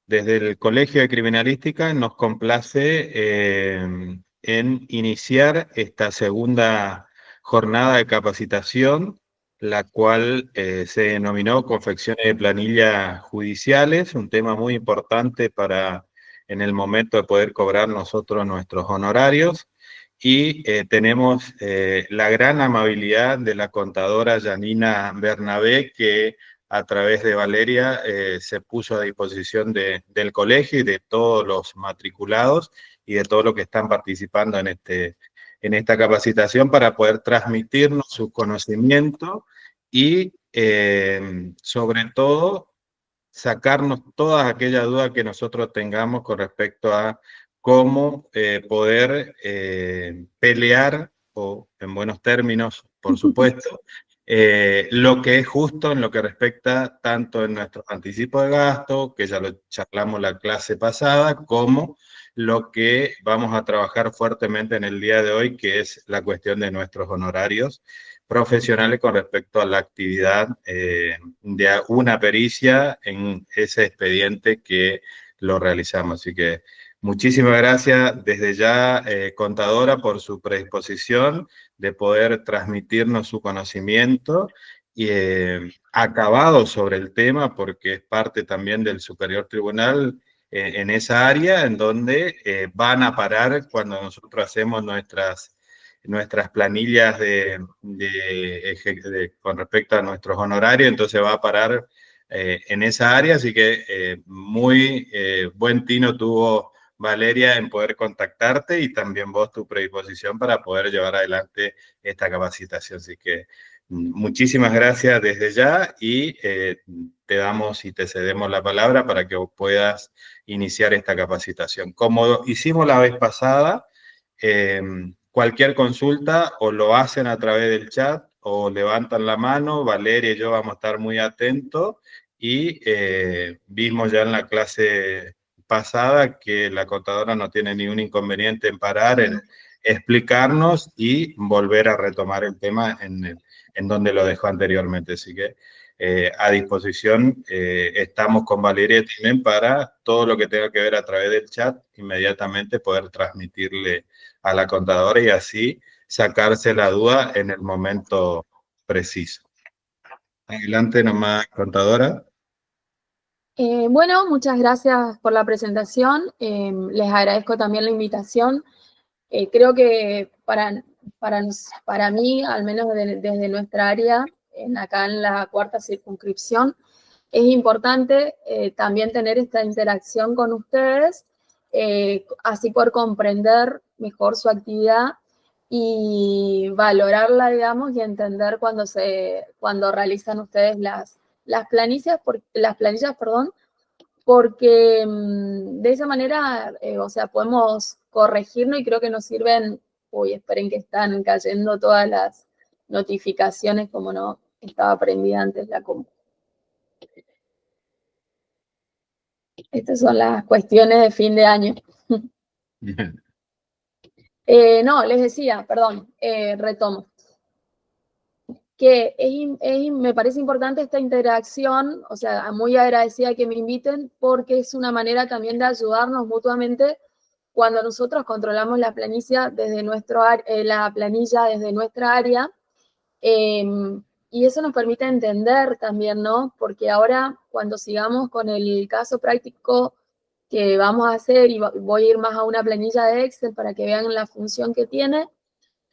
Desde el Colegio de Criminalística nos complace en iniciar esta segunda jornada de capacitación, la cual se denominó confecciones de planillas judiciales, un tema muy importante para en el momento de poder cobrar nosotros nuestros honorarios. Y tenemos la gran amabilidad de la contadora Janina Bernabé, que a través de Valeria se puso a disposición del colegio y de todos los matriculados y de todos los que están participando en esta capacitación para poder transmitirnos su conocimiento y sobre todo sacarnos todas aquellas dudas que nosotros tengamos con respecto a cómo poder pelear, o en buenos términos, por supuesto, lo que es justo en lo que respecta tanto en nuestros anticipos de gasto, que ya lo charlamos la clase pasada, como lo que vamos a trabajar fuertemente en el día de hoy, que es la cuestión de nuestros honorarios profesionales con respecto a la actividad de una pericia en ese expediente que lo realizamos. Así que muchísimas gracias desde ya, contadora, por su predisposición de poder transmitirnos su conocimiento y acabado sobre el tema, porque es parte también del Superior Tribunal en esa área en donde van a parar cuando nosotros hacemos nuestras planillas con respecto a nuestros honorarios, entonces va a parar en esa área, así que muy buen tino tuvo Valeria en poder contactarte y también vos tu predisposición para poder llevar adelante esta capacitación. Así que muchísimas gracias desde ya y te damos y te cedemos la palabra para que vos puedas iniciar esta capacitación. Como hicimos la vez pasada, cualquier consulta o lo hacen a través del chat o levantan la mano, Valeria y yo vamos a estar muy atentos y vimos ya en la clase pasada que la contadora no tiene ningún inconveniente en parar, en explicarnos y volver a retomar el tema en donde lo dejó anteriormente. Así que a disposición estamos con Valeria también para todo lo que tenga que ver a través del chat, inmediatamente poder transmitirle a la contadora y así sacarse la duda en el momento preciso. Adelante nomás, contadora. Bueno, muchas gracias por la presentación. Les agradezco también la invitación. Creo que para mí, al menos desde nuestra área, acá en la cuarta circunscripción, es importante también tener esta interacción con ustedes, así por comprender mejor su actividad y valorarla, digamos, y entender cuando realizan ustedes las planillas, perdón, porque de esa manera, o sea, podemos corregirnos y creo que nos sirven. Uy, esperen que están cayendo todas las notificaciones, como no estaba prendida antes la compu. Estas son las cuestiones de fin de año. No, les decía, perdón, retomo, que me parece importante esta interacción, o sea, muy agradecida que me inviten, porque es una manera también de ayudarnos mutuamente cuando nosotros controlamos la planilla desde nuestra área, y eso nos permite entender también, ¿no? Porque ahora, cuando sigamos con el caso práctico que vamos a hacer, y voy a ir más a una planilla de Excel para que vean la función que tiene,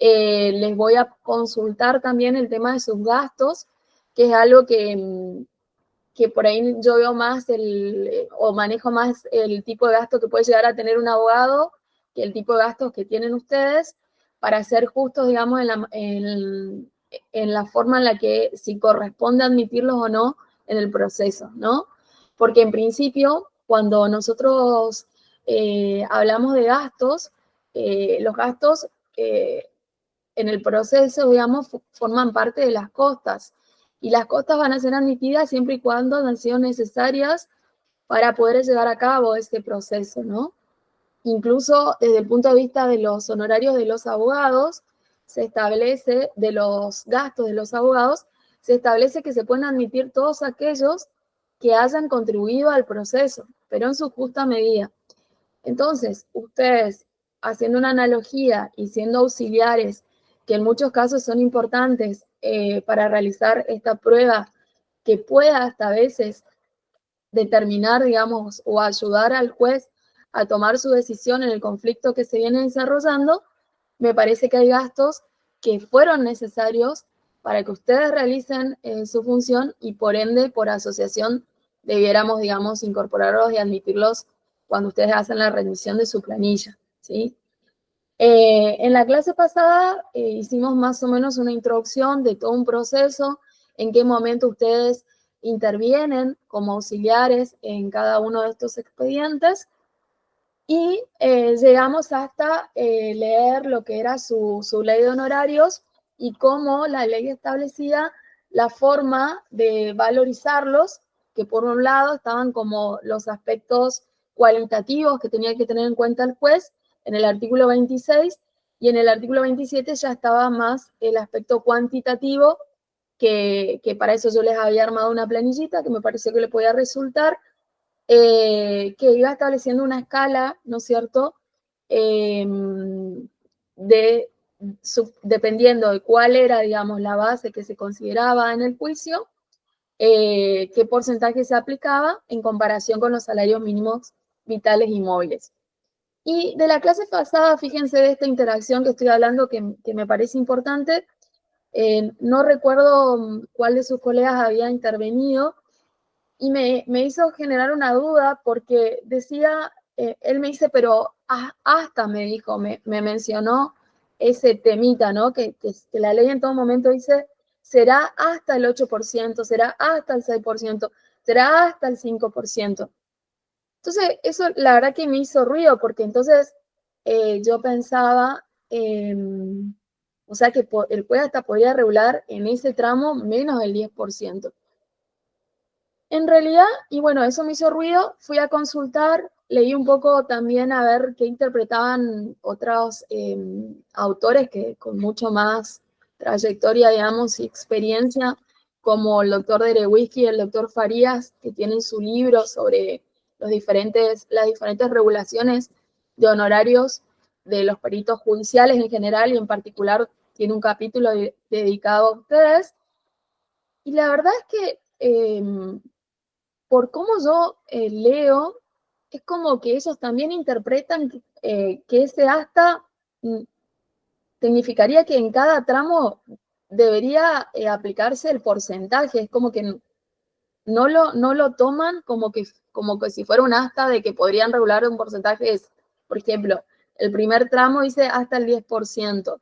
les voy a consultar también el tema de sus gastos, que es algo que por ahí yo veo más o manejo más el tipo de gasto que puede llegar a tener un abogado que el tipo de gastos que tienen ustedes, para ser justos, digamos, en la forma en la que si corresponde admitirlos o no en el proceso, ¿no? Porque en principio, cuando nosotros hablamos de gastos, los gastos en el proceso, digamos, forman parte de las costas. Y las costas van a ser admitidas siempre y cuando han sido necesarias para poder llevar a cabo este proceso, ¿no? Incluso desde el punto de vista de los honorarios de los abogados, se establece, de los gastos de los abogados, se establece que se pueden admitir todos aquellos que hayan contribuido al proceso, pero en su justa medida. Entonces, ustedes, haciendo una analogía y siendo auxiliares, que en muchos casos son importantes para realizar esta prueba, que pueda hasta a veces determinar, digamos, o ayudar al juez a tomar su decisión en el conflicto que se viene desarrollando, me parece que hay gastos que fueron necesarios para que ustedes realicen su función y por ende, por asociación, debiéramos, digamos, incorporarlos y admitirlos cuando ustedes hacen la rendición de su planilla, ¿sí? En la clase pasada hicimos más o menos una introducción de todo un proceso, en qué momento ustedes intervienen como auxiliares en cada uno de estos expedientes y llegamos hasta leer lo que era su ley de honorarios y cómo la ley establecía la forma de valorizarlos, que por un lado estaban como los aspectos cualitativos que tenía que tener en cuenta el juez en el artículo 26 y en el artículo 27 ya estaba más el aspecto cuantitativo, que para eso yo les había armado una planillita que me pareció que le podía resultar, que iba estableciendo una escala, ¿no es cierto?, dependiendo de cuál era, digamos, la base que se consideraba en el juicio, qué porcentaje se aplicaba en comparación con los salarios mínimos vitales y móviles. Y de la clase pasada, fíjense de esta interacción que estoy hablando, que me parece importante. No recuerdo cuál de sus colegas había intervenido, y me hizo generar una duda porque decía, él me dice, pero hasta me dijo, me mencionó ese temita, ¿no? Que la ley en todo momento dice, será hasta el 8%, será hasta el 6%, será hasta el 5%. Entonces, eso la verdad que me hizo ruido, porque entonces yo pensaba, o sea, que el juez hasta podría regular en ese tramo menos del 10%. En realidad, y bueno, eso me hizo ruido, fui a consultar, leí un poco también a ver qué interpretaban otros autores que con mucho más trayectoria, digamos, y experiencia, como el doctor Derewski y el doctor Farías, que tienen su libro sobre las diferentes regulaciones de honorarios de los peritos judiciales en general, y en particular tiene un capítulo dedicado a ustedes. Y la verdad es que por cómo yo leo, es como que ellos también interpretan que ese hasta significaría que en cada tramo debería aplicarse el porcentaje. Es como que no lo toman como que si fuera un hasta de que podrían regular un porcentaje. Por ejemplo, el primer tramo dice hasta el 10%,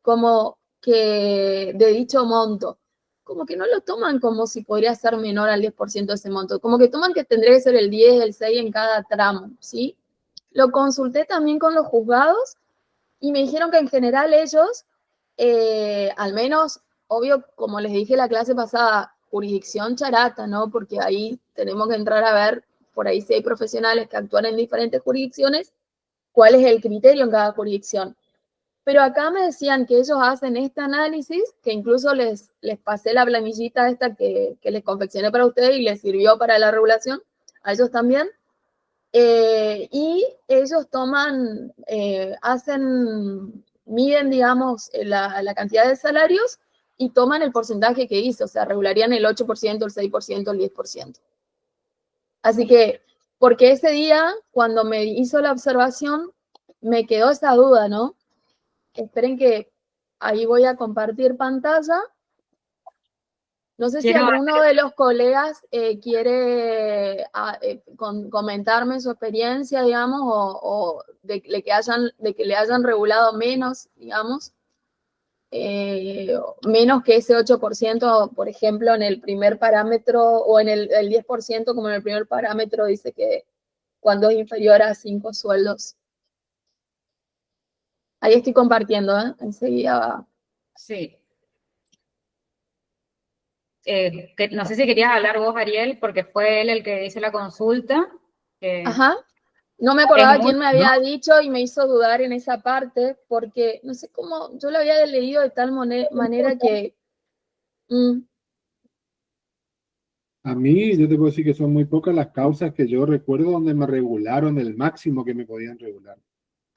como que de dicho monto. Como que no lo toman como si podría ser menor al 10% de ese monto, como que toman que tendría que ser el 10, el 6 en cada tramo, ¿sí? Lo consulté también con los juzgados y me dijeron que en general ellos, al menos, obvio, como les dije la clase pasada, jurisdicción charata, ¿no? Porque ahí tenemos que entrar a ver, por ahí si hay profesionales que actúan en diferentes jurisdicciones, cuál es el criterio en cada jurisdicción. Pero acá me decían que ellos hacen este análisis, que incluso les pasé la planillita esta que les confeccioné para ustedes y les sirvió para la regulación, a ellos también. Y ellos toman, miden, digamos, la cantidad de salarios y toman el porcentaje que hizo, o sea, regularían el 8%, el 6%, el 10%. Así que, porque ese día, cuando me hizo la observación, me quedó esa duda, ¿no? Esperen que ahí voy a compartir pantalla. No sé si alguno de los colegas quiere comentarme su experiencia, digamos, o de que le hayan regulado menos, digamos, menos que ese 8%, por ejemplo, en el primer parámetro, o en el 10%, como en el primer parámetro dice que cuando es inferior a 5 sueldos. Ahí estoy compartiendo, ¿eh? Enseguida va. Sí. No sé si querías hablar vos, Ariel, porque fue él el que hizo la consulta. Ajá. No me acordaba quién me había dicho y me hizo dudar en esa parte, porque no sé cómo, yo lo había leído de tal manera que... A mí, yo te puedo decir que son muy pocas las causas que yo recuerdo donde me regularon el máximo que me podían regular.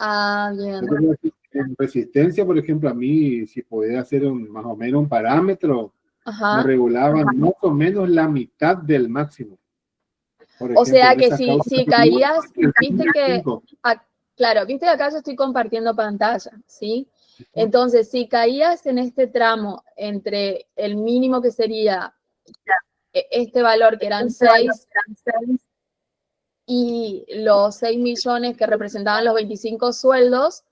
Ah, Yo te bien. puedo decir que en resistencia, por ejemplo, a mí, si podía hacer más o menos un parámetro, me Ajá. regulaban más o menos la mitad del máximo. Por O ejemplo, sea en que esas si, causas si que te digo, caías, el viste que, 5. claro, viste que acá yo estoy compartiendo pantalla, ¿sí? Entonces, si caías en este tramo entre el mínimo que sería este valor que eran 6 y los 6 millones que representaban los 25 sueldos,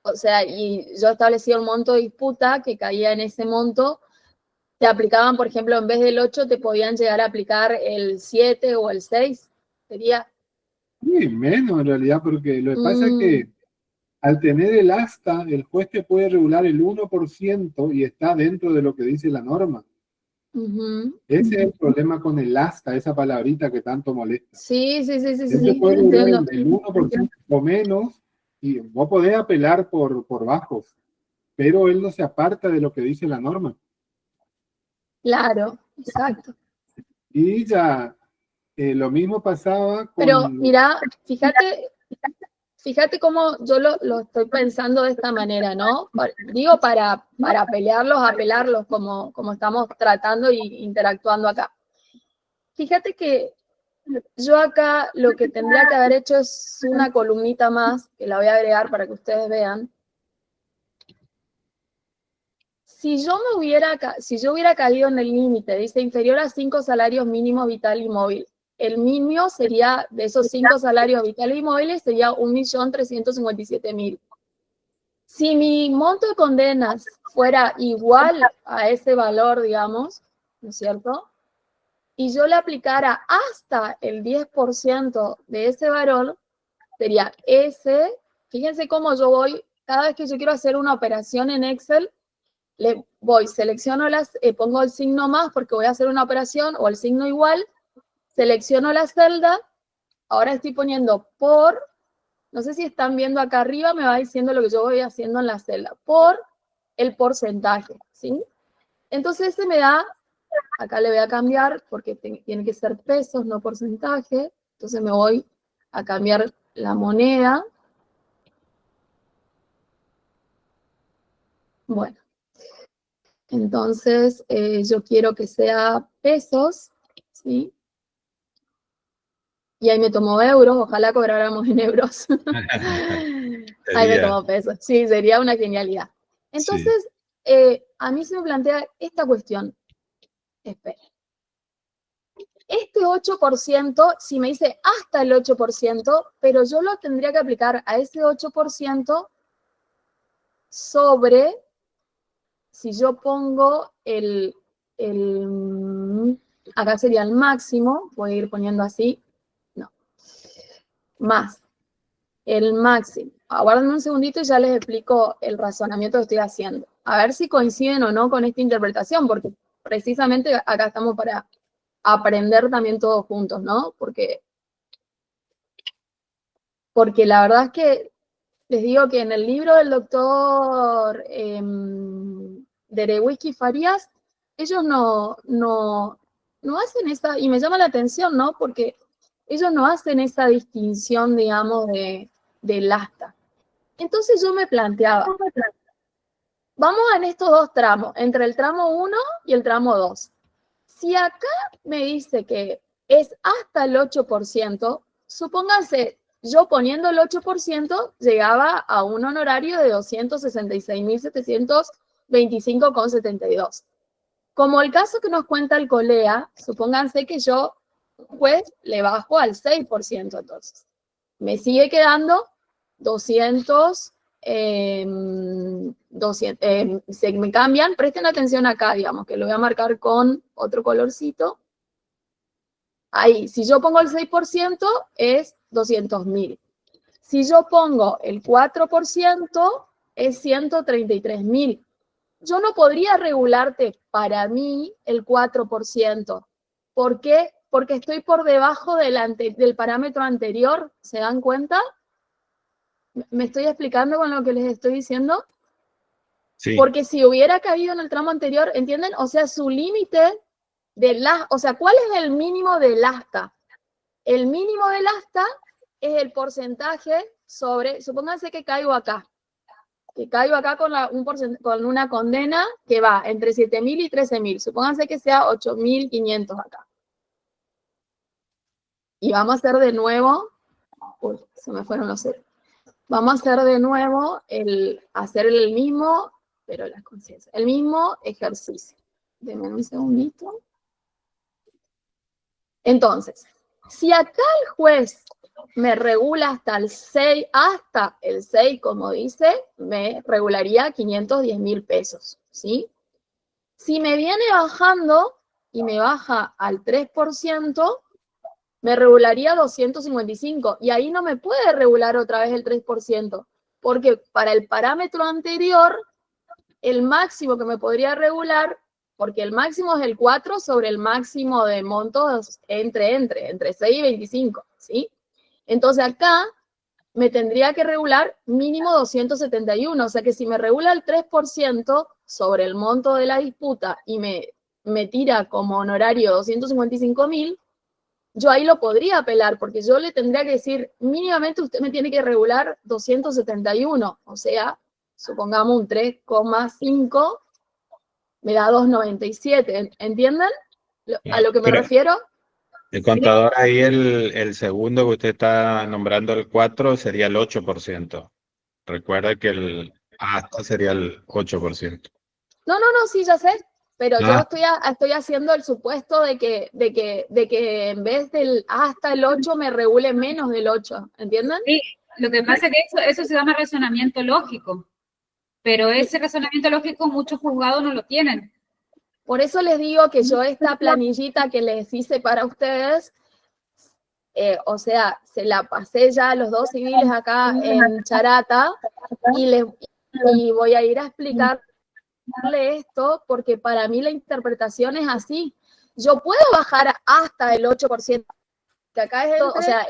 o sea, y yo establecía un monto de disputa que caía en ese monto, te aplicaban, por ejemplo, en vez del 8, te podían llegar a aplicar el 7 o el 6, sería... Sí, menos en realidad, porque lo que pasa es que al tener el asta, el juez te puede regular el 1% y está dentro de lo que dice la norma. Ese es el problema con el asta, esa palabrita que tanto molesta. Sí, sí, sí, sí, Él te sí, puede regular entiendo. el 1% o menos y vos podés apelar por bajos, pero él no se aparta de lo que dice la norma. Claro, exacto. Y ya lo mismo pasaba Pero con... mira, fíjate cómo yo lo estoy pensando de esta manera, ¿no? Digo para apelarlos como estamos tratando y interactuando acá. Fíjate que yo acá lo que tendría que haber hecho es una columnita más, que la voy a agregar para que ustedes vean. Si yo hubiera caído en el límite, dice inferior a 5 salarios mínimos vital y móvil, el mínimo sería, de esos 5 salarios vitales y móviles, sería 1.357.000. Si mi monto de condenas fuera igual a ese valor, digamos, ¿no es cierto? Y yo le aplicara hasta el 10% de ese valor, sería ese. Fíjense cómo yo voy, cada vez que yo quiero hacer una operación en Excel, le voy, selecciono pongo el signo más porque voy a hacer una operación o el signo igual, selecciono la celda, ahora estoy poniendo por, no sé si están viendo acá arriba, me va diciendo lo que yo voy haciendo en la celda, por el porcentaje, ¿sí? Entonces ese me da, acá le voy a cambiar porque tiene que ser pesos, no porcentaje, entonces me voy a cambiar la moneda. Bueno, entonces yo quiero que sea pesos, ¿sí? Y ahí me tomó euros, ojalá cobráramos en euros. Ahí me tomó pesos. Sí, sería una genialidad. Entonces, a mí se me plantea esta cuestión. Espera. Este 8%, si me dice hasta el 8%, pero yo lo tendría que aplicar a ese 8% sobre, si yo pongo acá sería el máximo, voy a ir poniendo así, no, más el máximo. Aguárdenme un segundito y ya les explico el razonamiento que estoy haciendo. A ver si coinciden o no con esta interpretación, porque precisamente acá estamos para aprender también todos juntos, ¿no? Porque la verdad es que les digo que en el libro del doctor Derewski Farías, ellos no hacen esa, y me llama la atención, ¿no? Porque ellos no hacen esa distinción, digamos, del asta. Entonces yo me planteaba, vamos en estos dos tramos, entre el tramo 1 y el tramo 2. Si acá me dice que es hasta el 8%, supónganse, yo poniendo el 8% llegaba a un honorario de 266.725,72. Como el caso que nos cuenta el COLEA, supónganse que yo, pues, le bajo al 6% entonces. Me sigue quedando 200, se me cambian, presten atención acá, digamos, que lo voy a marcar con otro colorcito. Ahí, si yo pongo el 6% es 200.000. Si yo pongo el 4% es 133.000. Yo no podría regularte para mí el 4%. ¿Por qué? Porque estoy por debajo del parámetro anterior. ¿Se dan cuenta? ¿Me estoy explicando con lo que les estoy diciendo? Sí. Porque si hubiera caído en el tramo anterior, ¿entienden? O sea, su límite o sea, ¿cuál es el mínimo del asta? El mínimo del asta es el porcentaje sobre, supónganse que caigo acá con una condena que va entre 7.000 y 13.000, supónganse que sea 8.500 acá. Y vamos a hacer de nuevo, uy, se me fueron los ceros. Vamos a hacer de nuevo hacer el mismo, pero la conciencia, el mismo ejercicio. Denme un segundito. Entonces, si acá el juez me regula hasta el 6, como dice, me regularía 510.000 pesos, ¿sí? Si me viene bajando y me baja al 3%, me regularía 255, y ahí no me puede regular otra vez el 3%, porque para el parámetro anterior, el máximo que me podría regular, porque el máximo es el 4 sobre el máximo de montos entre 6 y 25, ¿sí? Entonces acá me tendría que regular mínimo 271, o sea que si me regula el 3% sobre el monto de la disputa y me tira como honorario 255.000, yo ahí lo podría apelar, porque yo le tendría que decir, mínimamente usted me tiene que regular 271, o sea, supongamos un 3,5, me da 297, ¿entienden a lo que me refiero? El contador ahí, el segundo que usted está nombrando, el 4, sería el 8%. Recuerda que el hasta sería el 8%. No, sí, ya sé, pero yo estoy haciendo el supuesto de que en vez del hasta el 8 me regule menos del 8, ¿entienden? Sí, lo que pasa es que eso se llama razonamiento lógico, pero ese razonamiento lógico muchos juzgados no lo tienen. Por eso les digo que yo esta planillita que les hice para ustedes, o sea, se la pasé ya a los dos civiles acá en Charata y voy a ir a explicarle esto porque para mí la interpretación es así. Yo puedo bajar hasta el 8%, que acá es o sea,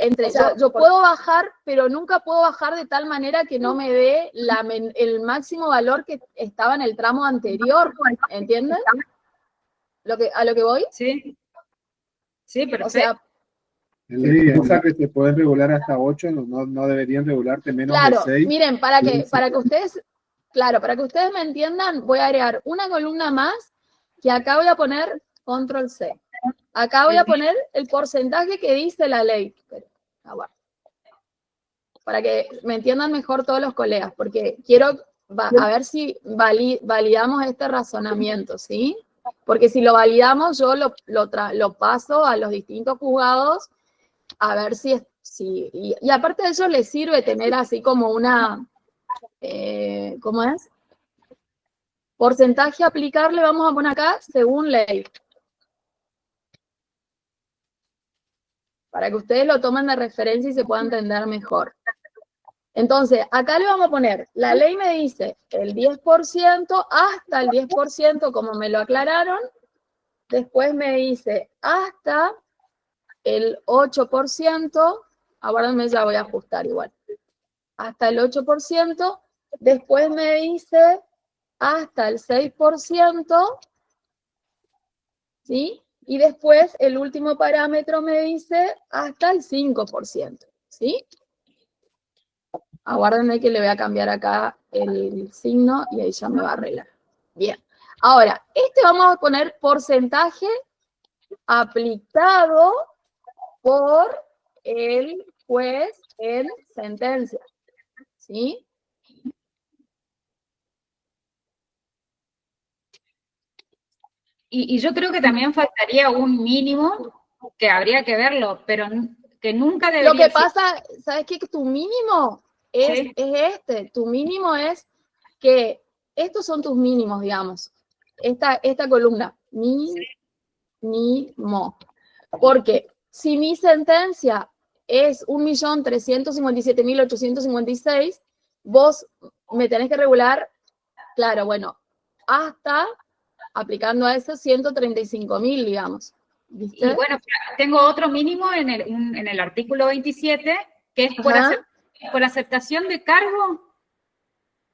yo puedo bajar, pero nunca puedo bajar de tal manera que no me dé el máximo valor que estaba en el tramo anterior, ¿entienden? ¿A lo que voy? Sí, perfecto. O sea, esa que te pueden regular hasta 8, no deberían regularte menos de 6. Miren, para que ustedes me entiendan, voy a agregar una columna más, que acá voy a poner control C. Acá voy a poner el porcentaje que dice la ley. Para que me entiendan mejor todos los colegas, porque quiero a ver si validamos este razonamiento, ¿sí? Porque si lo validamos, yo lo paso a los distintos juzgados a ver y aparte de eso les sirve tener así como una, ¿cómo es? Porcentaje a aplicar le vamos a poner acá según ley. Para que ustedes lo tomen de referencia y se pueda entender mejor. Entonces, acá le vamos a poner, la ley me dice el 10%, hasta el 10%, como me lo aclararon. Después me dice hasta el 8%, ahora ya voy a ajustar igual. Hasta el 8%, después me dice hasta el 6%, ¿sí? Y después el último parámetro me dice hasta el 5%, ¿sí? Aguárdenme que le voy a cambiar acá el signo y ahí ya me va a arreglar. Bien. Ahora, vamos a poner porcentaje aplicado por el juez en sentencia, ¿sí? Y yo creo que también faltaría un mínimo, que habría que verlo, pero que nunca debería. Lo que pasa, ¿sabes qué? Que tu mínimo es tu mínimo es que estos son tus mínimos, digamos. Esta columna, mínimo. Porque si mi sentencia es 1.357.856, vos me tenés que regular, claro, bueno, hasta aplicando a eso 135.000, digamos. ¿Viste? Y bueno, tengo otro mínimo en el artículo 27, que es por aceptación de cargo,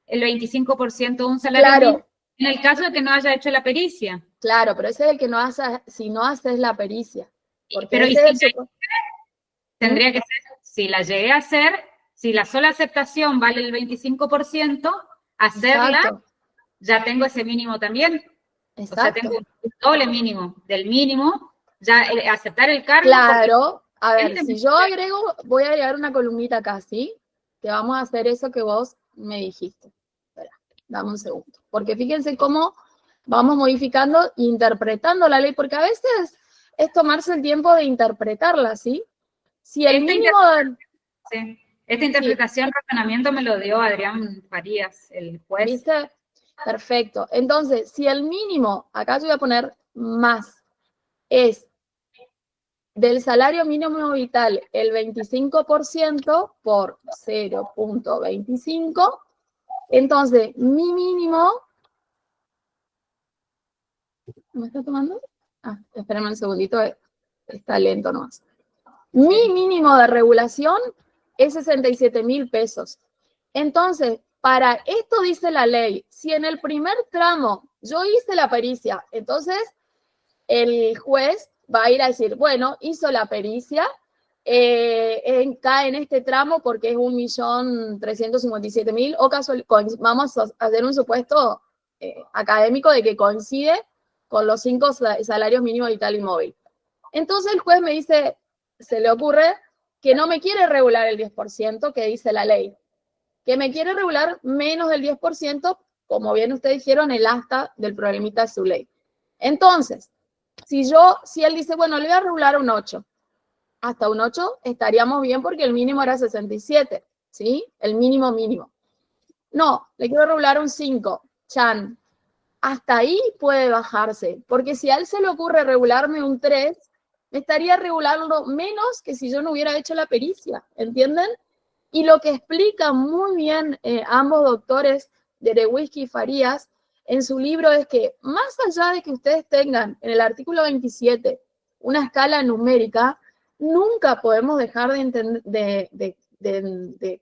el 25% de un salario mínimo, en el caso de que no haya hecho la pericia. Claro, pero ese es el que no hace, si no haces la pericia. Porque Pero ese es el tendría que ser, si la llegué a hacer, si la sola aceptación vale el 25%, hacerla, Exacto. ya tengo ese mínimo también. Exacto. O sea, tengo un doble mínimo. Del mínimo, ya aceptar el cargo. Claro, a ver, si yo agrego, voy a agregar una columnita acá, ¿sí? Que vamos a hacer eso que vos me dijiste. Espera, dame un segundo. Porque fíjense cómo vamos modificando e interpretando la ley, porque a veces es tomarse el tiempo de interpretarla, ¿sí? Si el mínimo... Sí. Esta interpretación, razonamiento me lo dio Adrián Farías, el juez. ¿Viste? Perfecto. Entonces, si el mínimo, acá yo voy a poner más, es del salario mínimo vital el 25% por 0.25, entonces mi mínimo... ¿Me está tomando? Ah, espérame un segundito, está lento nomás. Mi mínimo de regulación es 67.000 pesos. Entonces, para esto dice la ley, si en el primer tramo yo hice la pericia, entonces el juez va a ir a decir, bueno, hizo la pericia, cae en este tramo porque es 1.357.000, o casual, vamos a hacer un supuesto académico de que coincide con los 5 salarios mínimos vital y móvil. Entonces el juez me dice, se le ocurre que no me quiere regular el 10% que dice la ley, que me quiere regular menos del 10%, como bien ustedes dijeron, el acta del problemita de su ley. Entonces, si él dice, bueno, le voy a regular un 8, hasta un 8 estaríamos bien porque el mínimo era 67, ¿sí? El mínimo mínimo. No, le quiero regular un 5, chan. Hasta ahí puede bajarse, porque si a él se le ocurre regularme un 3, me estaría regulando menos que si yo no hubiera hecho la pericia, ¿entienden? Y lo que explican muy bien ambos doctores, Derewitsky y Farías, en su libro es que más allá de que ustedes tengan en el artículo 27 una escala numérica, nunca podemos dejar de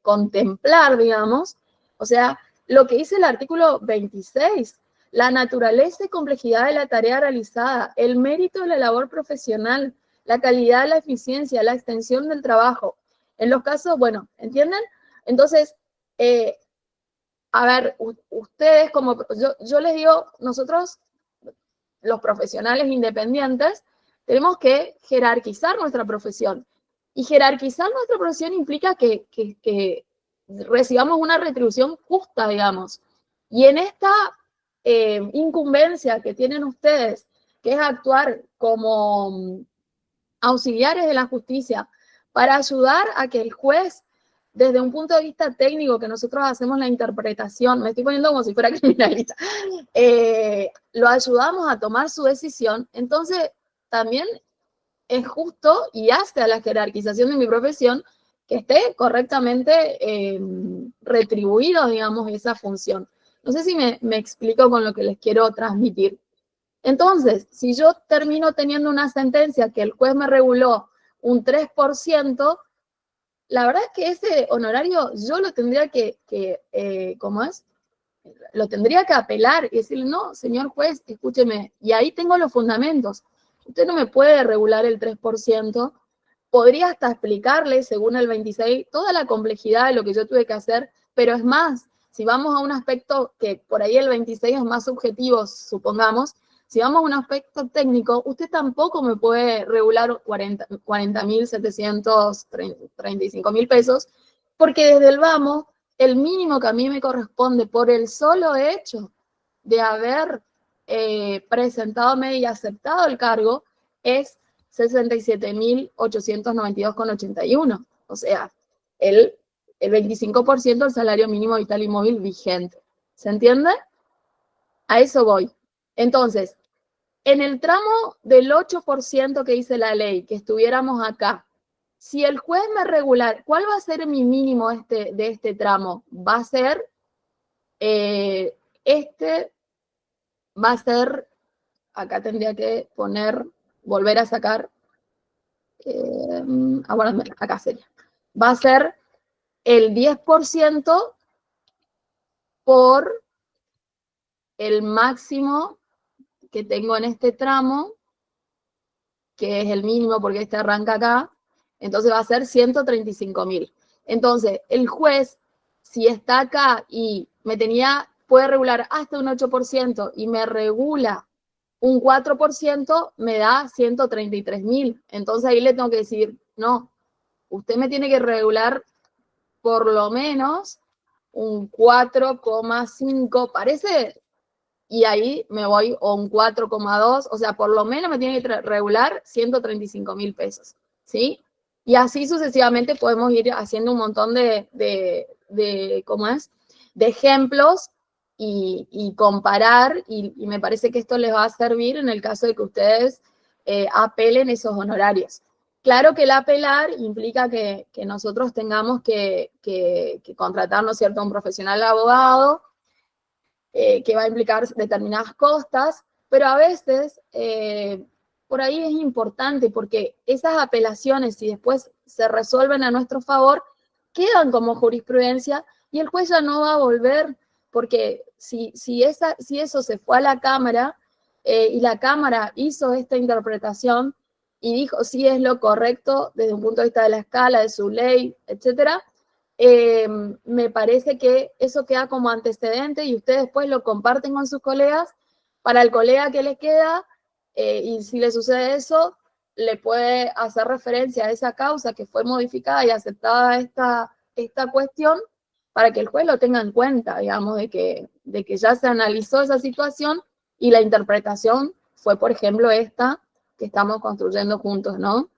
contemplar, digamos, o sea, lo que dice el artículo 26, la naturaleza y complejidad de la tarea realizada, el mérito de la labor profesional, la calidad, la eficiencia, la extensión del trabajo. En los casos, bueno, ¿entienden? Entonces, a ver, ustedes como, yo les digo, nosotros, los profesionales independientes, tenemos que jerarquizar nuestra profesión. Y jerarquizar nuestra profesión implica que recibamos una retribución justa, digamos. Y en esta incumbencia que tienen ustedes, que es actuar como auxiliares de la justicia, para ayudar a que el juez, desde un punto de vista técnico, que nosotros hacemos la interpretación, me estoy poniendo como si fuera criminalista, lo ayudamos a tomar su decisión, entonces también es justo y hace a la jerarquización de mi profesión que esté correctamente retribuido, digamos, esa función. No sé si me explico con lo que les quiero transmitir. Entonces, si yo termino teniendo una sentencia que el juez me reguló un 3%, la verdad es que ese honorario yo lo tendría ¿cómo es? Lo tendría que apelar y decirle, no, señor juez, escúcheme, y ahí tengo los fundamentos. Usted no me puede regular el 3%, podría hasta explicarle, según el 26, toda la complejidad de lo que yo tuve que hacer, pero es más, si vamos a un aspecto que por ahí el 26 es más subjetivo, supongamos, si vamos a un aspecto técnico, usted tampoco me puede regular 40.735.000 pesos, porque desde el vamos, el mínimo que a mí me corresponde por el solo hecho de haber presentado y aceptado el cargo es 67.892,81. O sea, el 25% del salario mínimo vital y móvil vigente. ¿Se entiende? A eso voy. Entonces, en el tramo del 8% que dice la ley, que estuviéramos acá, si el juez me regular, ¿cuál va a ser mi mínimo de este tramo? Va a ser, acá tendría que poner, volver a sacar, bueno, acá sería, va a ser el 10% por el máximo que tengo en este tramo, que es el mínimo porque este arranca acá, entonces va a ser 135.000. Entonces, el juez, si está acá y puede regular hasta un 8% y me regula un 4%, me da 133.000. Entonces ahí le tengo que decir, no, usted me tiene que regular por lo menos un 4,5, parece, y ahí me voy, o un 4,2, o sea, por lo menos me tiene que regular 135.000 pesos, ¿sí? Y así sucesivamente podemos ir haciendo un montón ¿cómo es? De ejemplos y comparar, y me parece que esto les va a servir en el caso de que ustedes apelen esos honorarios. Claro que el apelar implica que nosotros tengamos que contratar, ¿no es cierto?, a un profesional abogado, que va a implicar determinadas costas, pero a veces por ahí es importante porque esas apelaciones, si después se resuelven a nuestro favor, quedan como jurisprudencia y el juez ya no va a volver, porque si eso se fue a la Cámara y la Cámara hizo esta interpretación y dijo sí es lo correcto desde un punto de vista de la escala, de su ley, etcétera, me parece que eso queda como antecedente y ustedes después lo comparten con sus colegas. Para el colega que les queda, y si le sucede eso, le puede hacer referencia a esa causa que fue modificada y aceptada esta cuestión, para que el juez lo tenga en cuenta, digamos, de que ya se analizó esa situación y la interpretación fue, por ejemplo, esta que estamos construyendo juntos, ¿no?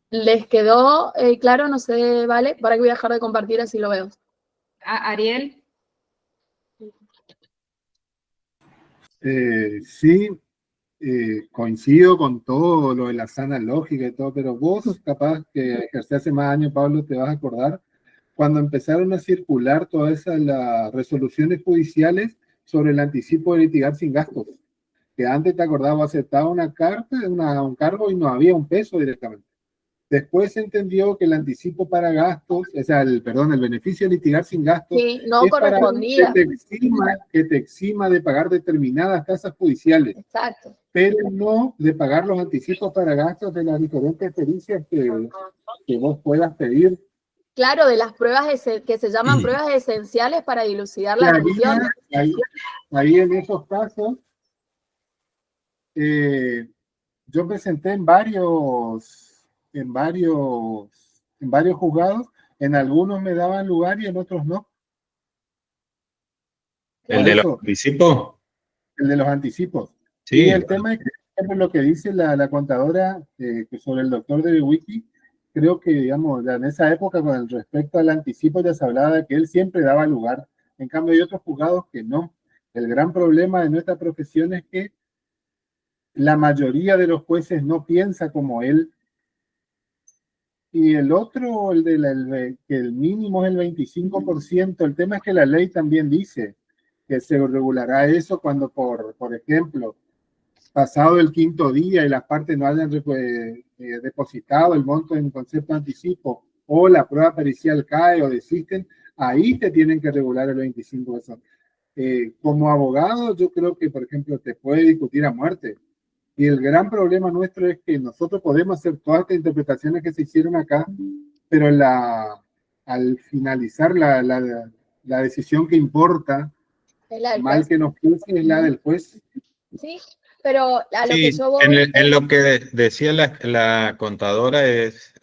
¿Les quedó claro? No sé, ¿vale? Para que voy a dejar de compartir, así lo veo. Ariel. Sí, coincido con todo lo de la sana lógica y todo, pero vos, capaz que ejercí hace más años, Pablo, te vas a acordar, cuando empezaron a circular todas esas las resoluciones judiciales sobre el anticipo de litigar sin gastos, que antes, te acordabas, aceptaba una carta, un cargo y no había un peso directamente. Después se entendió que el anticipo para gastos, o sea, el beneficio de litigar sin gastos, sí, no es correspondía. para que te exima de pagar determinadas tasas judiciales. Exacto. Pero no de pagar los anticipos para gastos de las diferentes pericias que vos puedas pedir. Claro, de las pruebas que se llaman pruebas esenciales para dilucidar la cuestión. Ahí en esos casos, yo presenté en varios juzgados, en algunos me daban lugar y en otros no. ¿El de los anticipos? El de los anticipos. Sí. Y el tema es que lo que dice la contadora que sobre el doctor de Wiki, creo que, digamos, en esa época con respecto al anticipo ya se hablaba de que él siempre daba lugar. En cambio hay otros juzgados que no. El gran problema de nuestra profesión es que la mayoría de los jueces no piensa como él. Y el otro, que el mínimo es el 25%, el tema es que la ley también dice que se regulará eso cuando, por ejemplo, pasado el quinto día y las partes no hayan depositado el monto en concepto de anticipo o la prueba pericial cae o desisten, ahí te tienen que regular el 25%. Como abogado, yo creo que, por ejemplo, te puede discutir a muerte. Y el gran problema nuestro es que nosotros podemos hacer todas estas interpretaciones que se hicieron acá, pero al finalizar la decisión que importa, mal que nos puse, es la del juez. Sí, pero a lo que yo voy... En lo que decía la contadora es,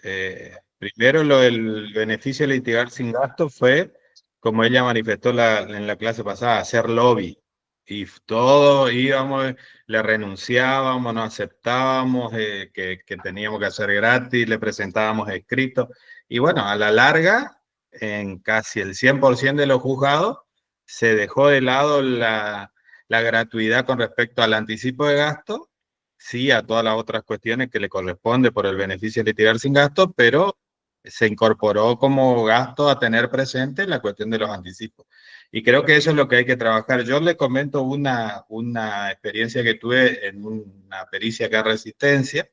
primero lo del beneficio de litigar sin gasto fue, como ella manifestó en la clase pasada, hacer lobby. Y todos íbamos, le renunciábamos, no aceptábamos que teníamos que hacer gratis, le presentábamos escritos. Y bueno, a la larga, en casi el 100% de los juzgados, se dejó de lado la gratuidad con respecto al anticipo de gasto, sí a todas las otras cuestiones que le corresponde por el beneficio de litigar sin gasto, pero se incorporó como gasto a tener presente la cuestión de los anticipos. Y creo que eso es lo que hay que trabajar. Yo le comento una experiencia que tuve en una pericia acá de Resistencia.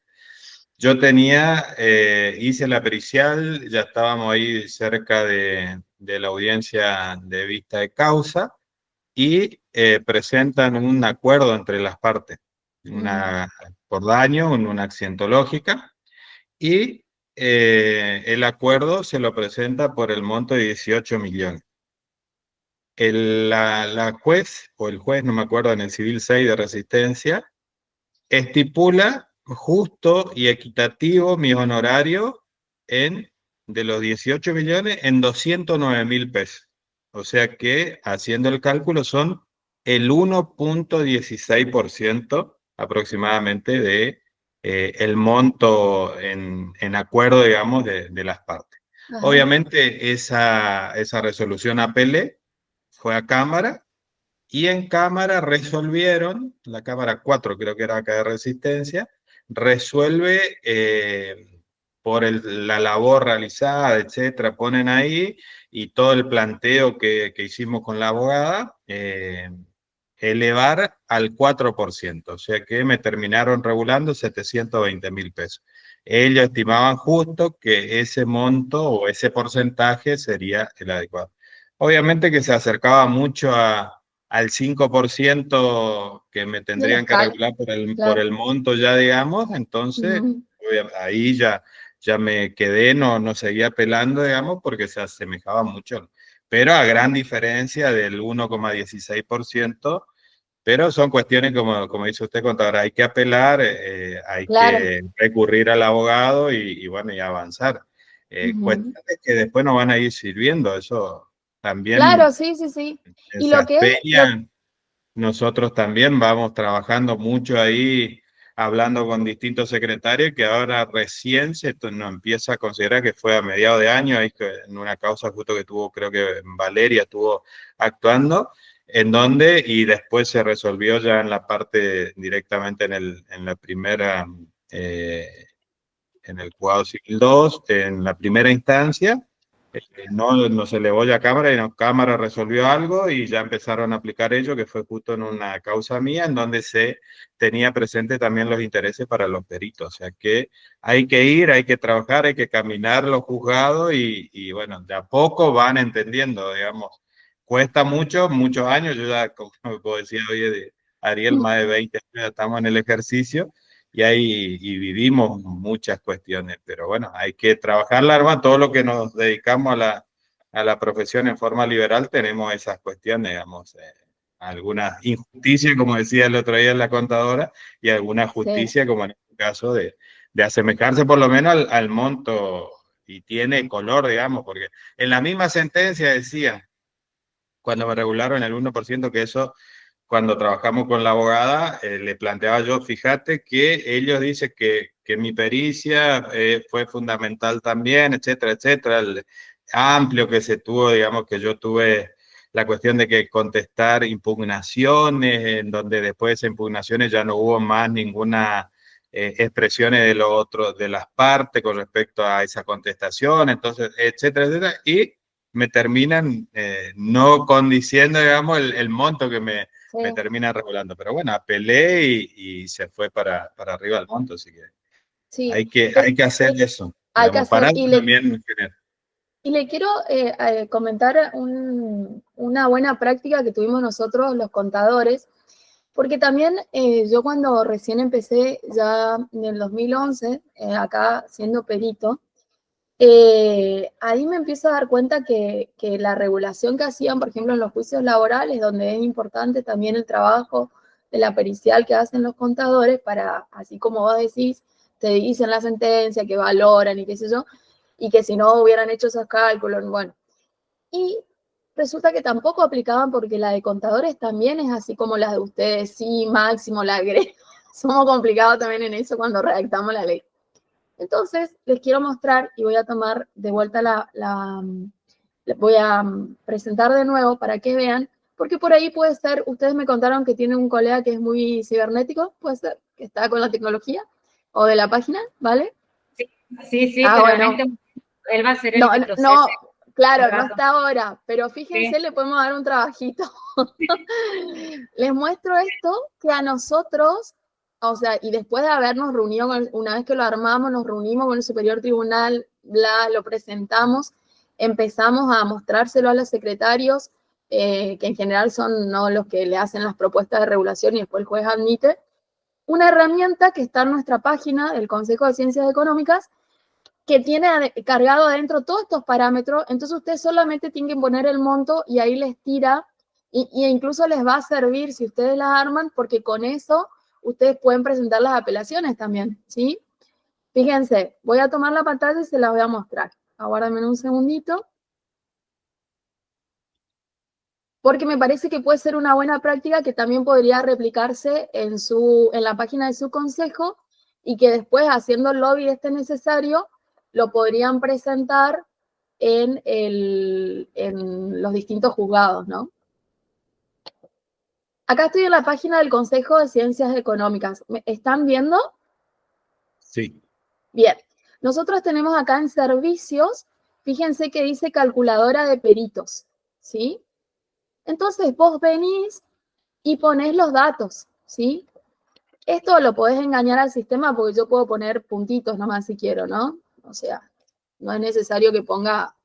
Yo hice la pericial, ya estábamos ahí cerca de la audiencia de vista de causa, y presentan un acuerdo entre las partes, por daño, una accidentológica, y el acuerdo se lo presenta por el monto de 18 millones. La juez, o el juez, no me acuerdo, en el Civil 6 de Resistencia, estipula justo y equitativo mi honorario de los 18 millones en 209.000 pesos. O sea que, haciendo el cálculo, son el 1.16% aproximadamente de el monto en acuerdo, digamos, de las partes. Ajá. Obviamente, esa resolución apelé, fue a Cámara, y en Cámara resolvieron, la Cámara 4 creo que era acá de Resistencia, resuelve por la labor realizada, etcétera, ponen ahí, y todo el planteo que hicimos con la abogada, elevar al 4%, o sea que me terminaron regulando 720.000 pesos. Ellos estimaban justo que ese monto o ese porcentaje sería el adecuado. Obviamente que se acercaba mucho al 5% que me tendrían que regular por el monto ya, digamos, entonces ahí ya me quedé, no seguía apelando, digamos, porque se asemejaba mucho, pero a gran diferencia del 1,16%, pero son cuestiones, como dice usted, contadora, hay que apelar, hay que recurrir al abogado y bueno, y avanzar. Cuestiones que después nos van a ir sirviendo, eso también. Claro, sí. Y lo que es... Nosotros también vamos trabajando mucho ahí, hablando con distintos secretarios, que ahora recién nos empieza a considerar, que fue a mediados de año, ahí en una causa justo que tuvo, creo que Valeria estuvo actuando, en donde, y después se resolvió ya en la parte directamente en la primera, en el juzgado civil 2, en la primera instancia. No se elevó ya a Cámara, y Cámara resolvió algo y ya empezaron a aplicar ello, que fue justo en una causa mía, en donde se tenía presente también los intereses para los peritos. O sea que hay que ir, hay que trabajar, hay que caminar los juzgados y bueno, de a poco van entendiendo, digamos. Cuesta mucho, muchos años, yo ya, como decía hoy Ariel, más de 20 años ya estamos en el ejercicio, y vivimos muchas cuestiones, pero bueno, hay que trabajar la arma, todo lo que nos dedicamos a la profesión en forma liberal, tenemos esas cuestiones, digamos, alguna injusticia, como decía el otro día la contadora, y alguna justicia, como en este caso, de asemejarse por lo menos al monto, y tiene color, digamos, porque en la misma sentencia decía, cuando me regularon el 1%, que eso, cuando trabajamos con la abogada, le planteaba yo, fíjate que ellos dicen que mi pericia fue fundamental también, etcétera, etcétera, el amplio que se tuvo, digamos, que yo tuve la cuestión de que contestar impugnaciones, en donde después de esas impugnaciones ya no hubo más ninguna expresiones de lo otro, de las partes con respecto a esa contestación, entonces, etcétera, etcétera, y me terminan no condiciendo, digamos, el monto que me termina regulando. Pero bueno, apelé y se fue para arriba el monto, así que hay que hacer eso. Hay que hacer, y le quiero comentar una buena práctica que tuvimos nosotros los contadores, porque también yo cuando recién empecé, ya en el 2011, acá siendo perito, ahí me empiezo a dar cuenta que la regulación que hacían, por ejemplo, en los juicios laborales, donde es importante también el trabajo de la pericial que hacen los contadores para, así como vos decís, te dicen la sentencia, que valoran y qué sé yo, y que si no hubieran hecho esos cálculos, bueno. Y resulta que tampoco aplicaban, porque la de contadores también es así como las de ustedes, sí, máximo, la agrego. Somos complicados también en eso cuando redactamos la ley. Entonces, les quiero mostrar, y voy a tomar de vuelta voy a presentar de nuevo para que vean, porque por ahí puede ser, ustedes me contaron que tienen un colega que es muy cibernético, puede ser, que está con la tecnología, o de la página, ¿vale? Sí, claramente bueno. Él va a ser el que procese. No, claro, no está ahora, pero fíjense, le podemos dar un trabajito. Les muestro esto, que a nosotros, o sea, y después de habernos reunido, una vez que lo armamos, nos reunimos con el Superior Tribunal, lo presentamos, empezamos a mostrárselo a los secretarios, que en general son no los que le hacen las propuestas de regulación y después el juez admite, una herramienta que está en nuestra página del Consejo de Ciencias Económicas, que tiene cargado adentro todos estos parámetros, entonces ustedes solamente tienen que poner el monto y ahí les tira, y incluso les va a servir si ustedes las arman, porque con eso ustedes pueden presentar las apelaciones también, ¿sí? Fíjense, voy a tomar la pantalla y se las voy a mostrar. Aguárdenme un segundito. Porque me parece que puede ser una buena práctica que también podría replicarse en la página de su consejo y que después, haciendo el lobby necesario, lo podrían presentar en los distintos juzgados, ¿no? Acá estoy en la página del Consejo de Ciencias Económicas. ¿Me están viendo? Sí. Bien. Nosotros tenemos acá en servicios, fíjense que dice calculadora de peritos, ¿sí? Entonces vos venís y ponés los datos, ¿sí? Esto lo podés engañar al sistema porque yo puedo poner puntitos nomás si quiero, ¿no? O sea, no es necesario que ponga,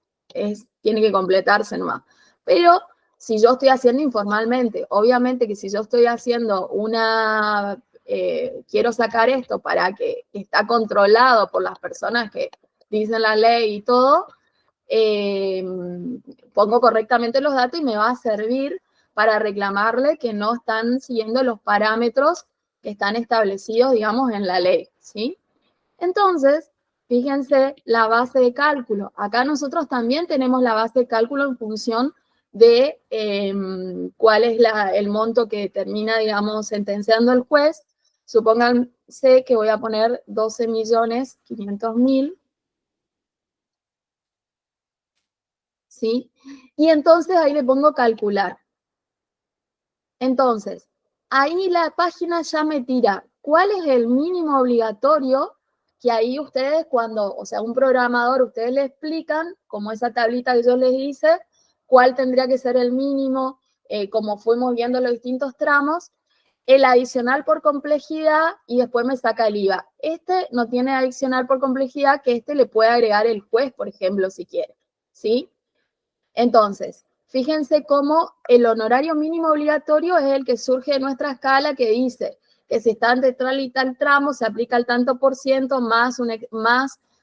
tiene que completarse nomás. Pero si yo estoy haciendo informalmente, obviamente que si yo estoy haciendo quiero sacar esto para que está controlado por las personas que dicen la ley y todo, pongo correctamente los datos y me va a servir para reclamarle que no están siguiendo los parámetros que están establecidos, digamos, en la ley, ¿sí? Entonces, fíjense la base de cálculo. Acá nosotros también tenemos la base de cálculo en función de cuál es el monto que termina, digamos, sentenciando el juez. Supónganse que voy a poner 12.500.000, ¿sí? Y entonces ahí le pongo calcular. Entonces, ahí la página ya me tira cuál es el mínimo obligatorio, que ahí ustedes cuando, o sea, un programador, ustedes le explican, como esa tablita que yo les hice, cuál tendría que ser el mínimo, como fuimos viendo los distintos tramos, el adicional por complejidad y después me saca el IVA. Este no tiene adicional por complejidad, que le puede agregar el juez, por ejemplo, si quiere, ¿sí? Entonces, fíjense cómo el honorario mínimo obligatorio es el que surge de nuestra escala que dice que si está entre tal y tal tramo, se aplica el tanto por ciento más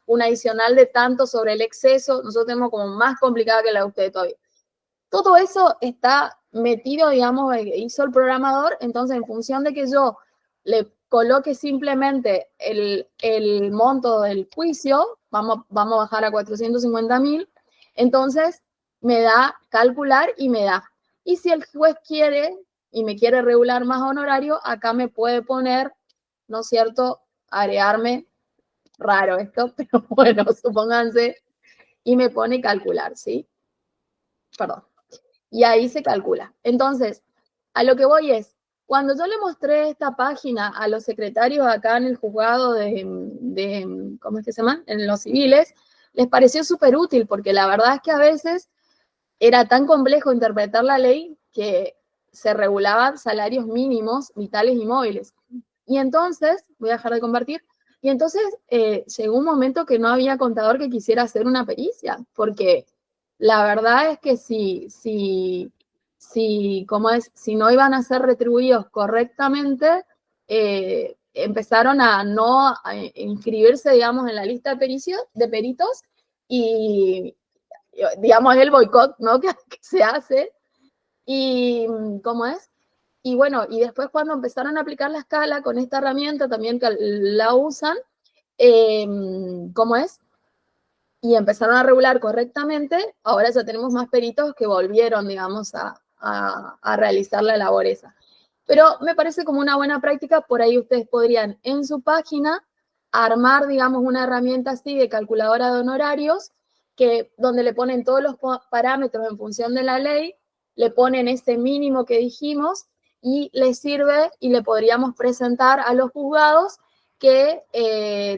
un adicional de tanto sobre el exceso. Nosotros tenemos como más complicada que la de ustedes todavía. Todo eso está metido, digamos, hizo el programador, entonces en función de que yo le coloque simplemente el monto del juicio, vamos a bajar a 450.000, entonces me da calcular y me da. Y si el juez quiere y me quiere regular más honorario, acá me puede poner, ¿no es cierto?, agregarme, raro esto, pero bueno, supónganse, y me pone calcular, ¿sí? Perdón. Y ahí se calcula. Entonces, a lo que voy es, cuando yo le mostré esta página a los secretarios acá en el juzgado ¿cómo es que se llaman? En los civiles, les pareció súper útil, porque la verdad es que a veces era tan complejo interpretar la ley que se regulaban salarios mínimos, vitales y móviles. Y entonces, voy a dejar de compartir, y entonces llegó un momento que no había contador que quisiera hacer una pericia, porque la verdad es que si no iban a ser retribuidos correctamente, empezaron a no inscribirse, digamos, en la lista de peritos y, digamos, el boicot, ¿no?, que se hace. Y, ¿cómo es? Y bueno, y después cuando empezaron a aplicar la escala con esta herramienta también que la usan, ¿cómo es? Y empezaron a regular correctamente, ahora ya tenemos más peritos que volvieron, digamos, a realizar la labor esa. Pero me parece como una buena práctica, por ahí ustedes podrían en su página armar, digamos, una herramienta así de calculadora de honorarios, donde le ponen todos los parámetros en función de la ley, le ponen ese mínimo que dijimos y les sirve y le podríamos presentar a los juzgados que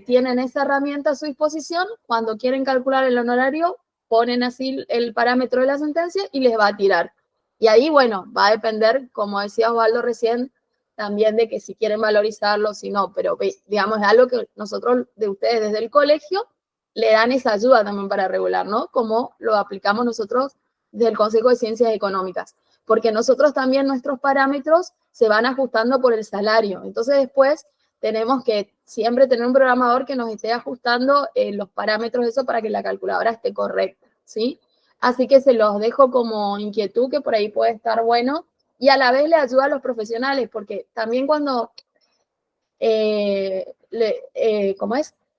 tienen esa herramienta a su disposición. Cuando quieren calcular el honorario, ponen así el parámetro de la sentencia y les va a tirar. Y ahí, bueno, va a depender, como decía Osvaldo recién, también de que si quieren valorizarlo, si no, pero digamos, es algo que nosotros, de ustedes desde el colegio, le dan esa ayuda también para regular, ¿no? Como lo aplicamos nosotros del Consejo de Ciencias Económicas, porque nosotros también nuestros parámetros se van ajustando por el salario. Entonces después tenemos que siempre tener un programador que nos esté ajustando los parámetros de eso para que la calculadora esté correcta, ¿sí? Así que se los dejo como inquietud, que por ahí puede estar bueno, y a la vez le ayuda a los profesionales, porque también cuando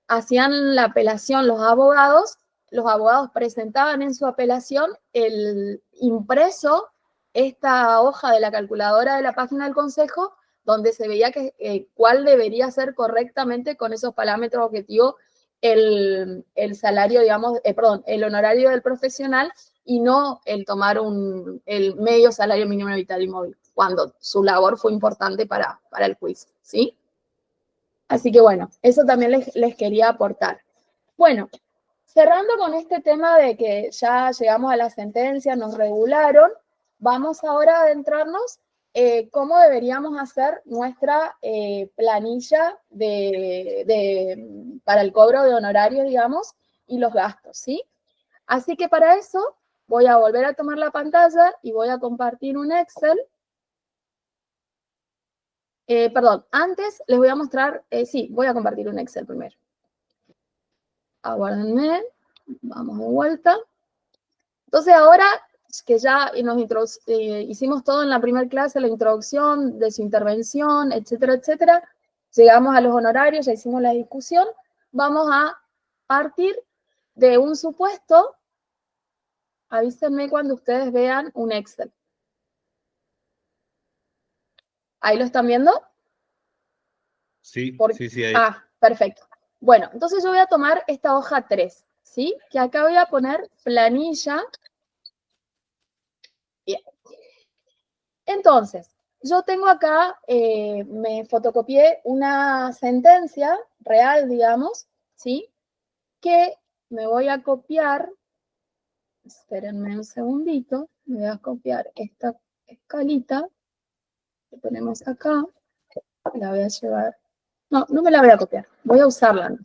hacían la apelación los abogados presentaban en su apelación el impreso, esta hoja de la calculadora de la página del Consejo, donde se veía que cuál debería ser correctamente con esos parámetros objetivos el salario, digamos, el honorario del profesional, y no el tomar el medio salario mínimo vital y móvil, cuando su labor fue importante para el juicio, ¿sí? Así que bueno, eso también les quería aportar. Bueno, cerrando con este tema de que ya llegamos a la sentencia, nos regularon, vamos ahora a adentrarnos cómo deberíamos hacer nuestra planilla para el cobro de honorarios, digamos, y los gastos, ¿sí? Así que para eso voy a volver a tomar la pantalla y voy a compartir un Excel. Antes les voy a mostrar, sí, voy a compartir un Excel primero. Aguárdenme, vamos de vuelta. Entonces ahora que ya hicimos todo en la primera clase, la introducción de su intervención, etcétera, etcétera, llegamos a los honorarios, ya hicimos la discusión, vamos a partir de un supuesto. Avísenme cuando ustedes vean un Excel. ¿Ahí lo están viendo? Sí, sí, ahí. Ah, perfecto. Bueno, entonces yo voy a tomar esta hoja 3, ¿sí? Que acá voy a poner planilla. Bien. Entonces, yo tengo acá, me fotocopié una sentencia real, digamos, ¿sí? Que me voy a copiar. Espérenme un segundito. Me voy a copiar esta escalita que ponemos acá. La voy a llevar. No, no me la voy a copiar. Voy a usarla.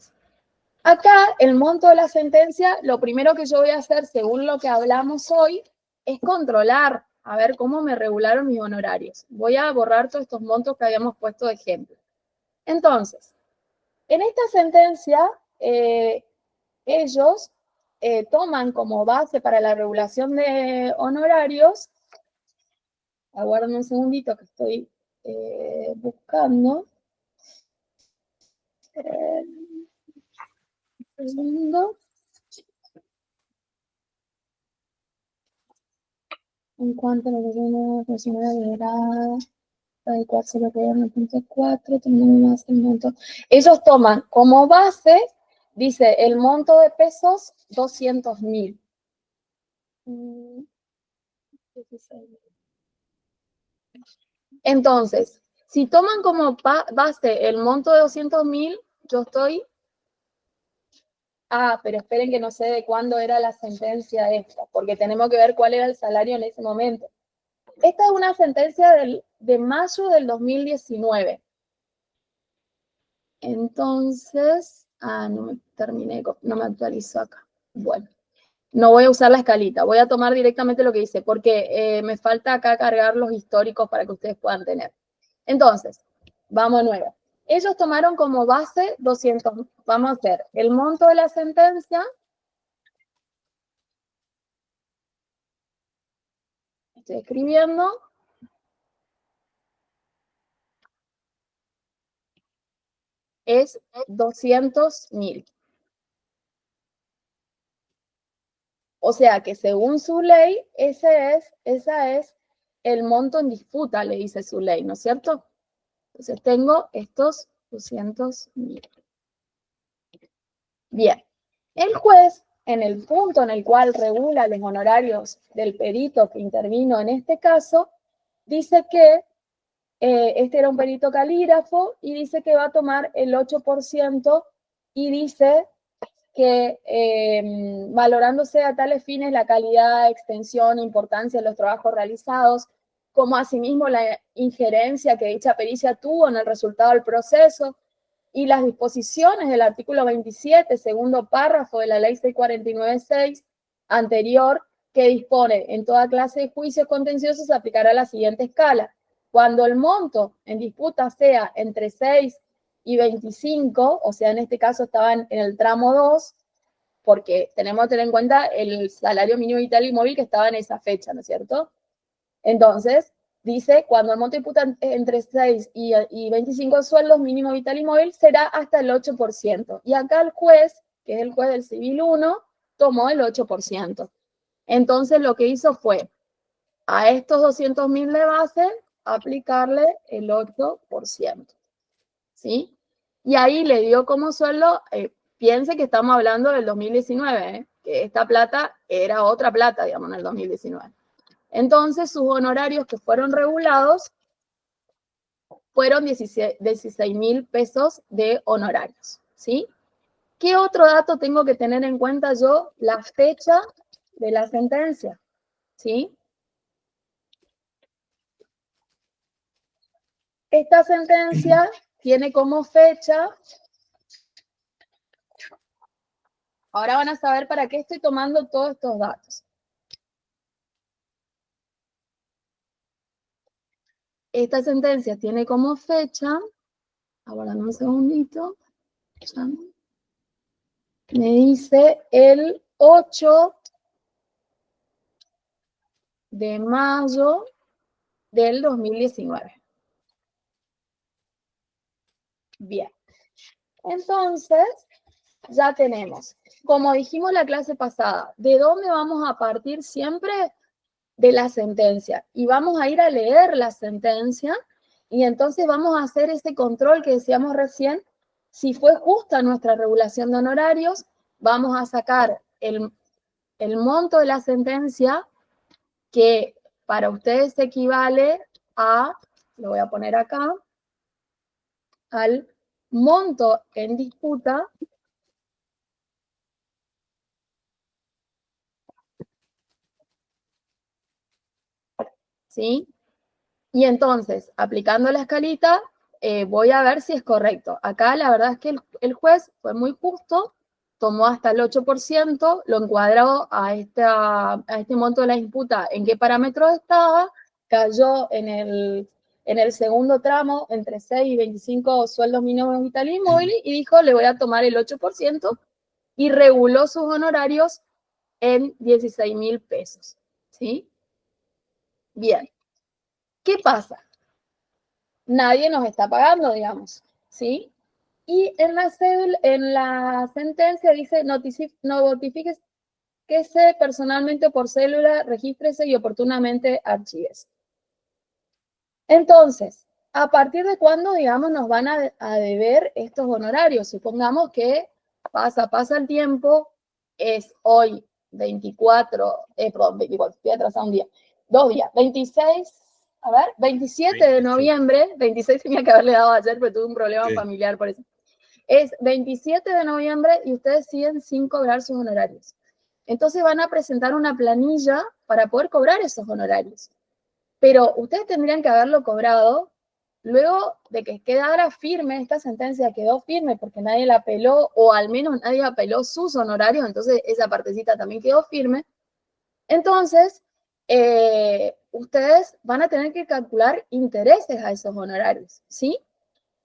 Acá, el monto de la sentencia, lo primero que yo voy a hacer, según lo que hablamos hoy, es controlar, a ver cómo me regularon mis honorarios. Voy a borrar todos estos montos que habíamos puesto de ejemplo. Entonces, en esta sentencia, ellos toman como base para la regulación de honorarios, aguárdenme un segundito que estoy buscando. Segundo. En cuanto a la persona liberada, adecuarse a lo que hay en el punto 4, tenemos más el monto. Ellos toman como base, dice, el monto de pesos, 200.000. Entonces, si toman como base el monto de 200.000, yo estoy... Ah, pero esperen que no sé de cuándo era la sentencia esta, porque tenemos que ver cuál era el salario en ese momento. Esta es una sentencia de mayo del 2019. Entonces, no me terminé, no me actualizó acá. Bueno, no voy a usar la escalita, voy a tomar directamente lo que dice, porque me falta acá cargar los históricos para que ustedes puedan tener. Entonces, vamos de nuevo. Ellos tomaron como base 200, vamos a hacer el monto de la sentencia. Estoy escribiendo. Es 200.000. O sea que según su ley, esa es el monto en disputa, le dice su ley, ¿no es cierto? Entonces tengo estos 200.000. Bien, el juez, en el punto en el cual regula los honorarios del perito que intervino en este caso, dice que este era un perito calígrafo y dice que va a tomar el 8% y dice que valorándose a tales fines la calidad, extensión e importancia de los trabajos realizados, como asimismo la injerencia que dicha pericia tuvo en el resultado del proceso y las disposiciones del artículo 27, segundo párrafo de la ley 649.6 anterior, que dispone en toda clase de juicios contenciosos se aplicará la siguiente escala. Cuando el monto en disputa sea entre 6 y 25, o sea, en este caso estaban en el tramo 2, porque tenemos que tener en cuenta el salario mínimo vital y móvil que estaba en esa fecha, ¿no es cierto? Entonces, dice, cuando el monto de disputa entre 6 y 25 sueldos mínimo vital y móvil será hasta el 8%. Y acá el juez, que es el juez del Civil 1, tomó el 8%. Entonces, lo que hizo fue, a estos 200.000 de base, aplicarle el 8%. ¿Sí? Y ahí le dio como sueldo, piense que estamos hablando del 2019, que esta plata era otra plata, digamos, en el 2019. Entonces, sus honorarios que fueron regulados fueron 16.000 pesos de honorarios, ¿sí? ¿Qué otro dato tengo que tener en cuenta yo? La fecha de la sentencia, ¿sí? Esta sentencia tiene como fecha, ahora van a saber para qué estoy tomando todos estos datos. Esta sentencia tiene como fecha, ahora un segundito, me dice el 8 de mayo del 2019. Bien, entonces ya tenemos, como dijimos la clase pasada, ¿de dónde vamos a partir siempre? De la sentencia. Y vamos a ir a leer la sentencia y entonces vamos a hacer ese control que decíamos recién. Si fue justa nuestra regulación de honorarios, vamos a sacar el monto de la sentencia que para ustedes equivale a, lo voy a poner acá, al monto en disputa ¿sí? Y entonces, aplicando la escalita, voy a ver si es correcto. Acá la verdad es que el juez fue muy justo, tomó hasta el 8%, lo encuadró a este monto de la disputa, en qué parámetro estaba, cayó en el segundo tramo, entre 6 y 25 sueldos mínimos vital y móvil, y dijo, le voy a tomar el 8%, y reguló sus honorarios en 16.000 pesos, ¿sí? Bien. ¿Qué pasa? Nadie nos está pagando, digamos, ¿sí? Y en la sentencia dice, notifíquese personalmente por célula, regístrese y oportunamente archívese. Entonces, ¿a partir de cuándo, digamos, nos van a deber estos honorarios? Supongamos que pasa el tiempo, es hoy 24, estoy atrasado un día, 2 días, 27 de noviembre, 26 tenía que haberle dado ayer, pero tuve un problema familiar por eso. Es 27 de noviembre y ustedes siguen sin cobrar sus honorarios. Entonces van a presentar una planilla para poder cobrar esos honorarios. Pero ustedes tendrían que haberlo cobrado luego de que quedara firme, esta sentencia quedó firme porque nadie la apeló, o al menos nadie apeló sus honorarios, entonces esa partecita también quedó firme. Entonces, ustedes van a tener que calcular intereses a esos honorarios, ¿sí?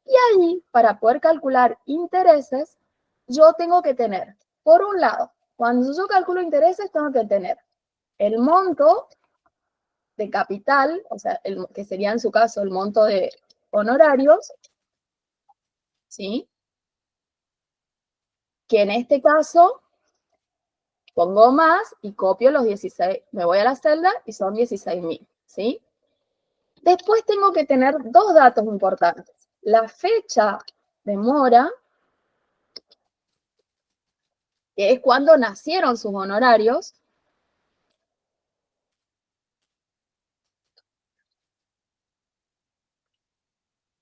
Y ahí, para poder calcular intereses, yo tengo que tener, por un lado, cuando yo calculo intereses, tengo que tener el monto de capital, o sea, que sería en su caso el monto de honorarios, ¿sí? Que en este caso pongo más y copio los 16, me voy a la celda y son 16.000, ¿sí? Después tengo que tener dos datos importantes. La fecha de mora, que es cuando nacieron sus honorarios.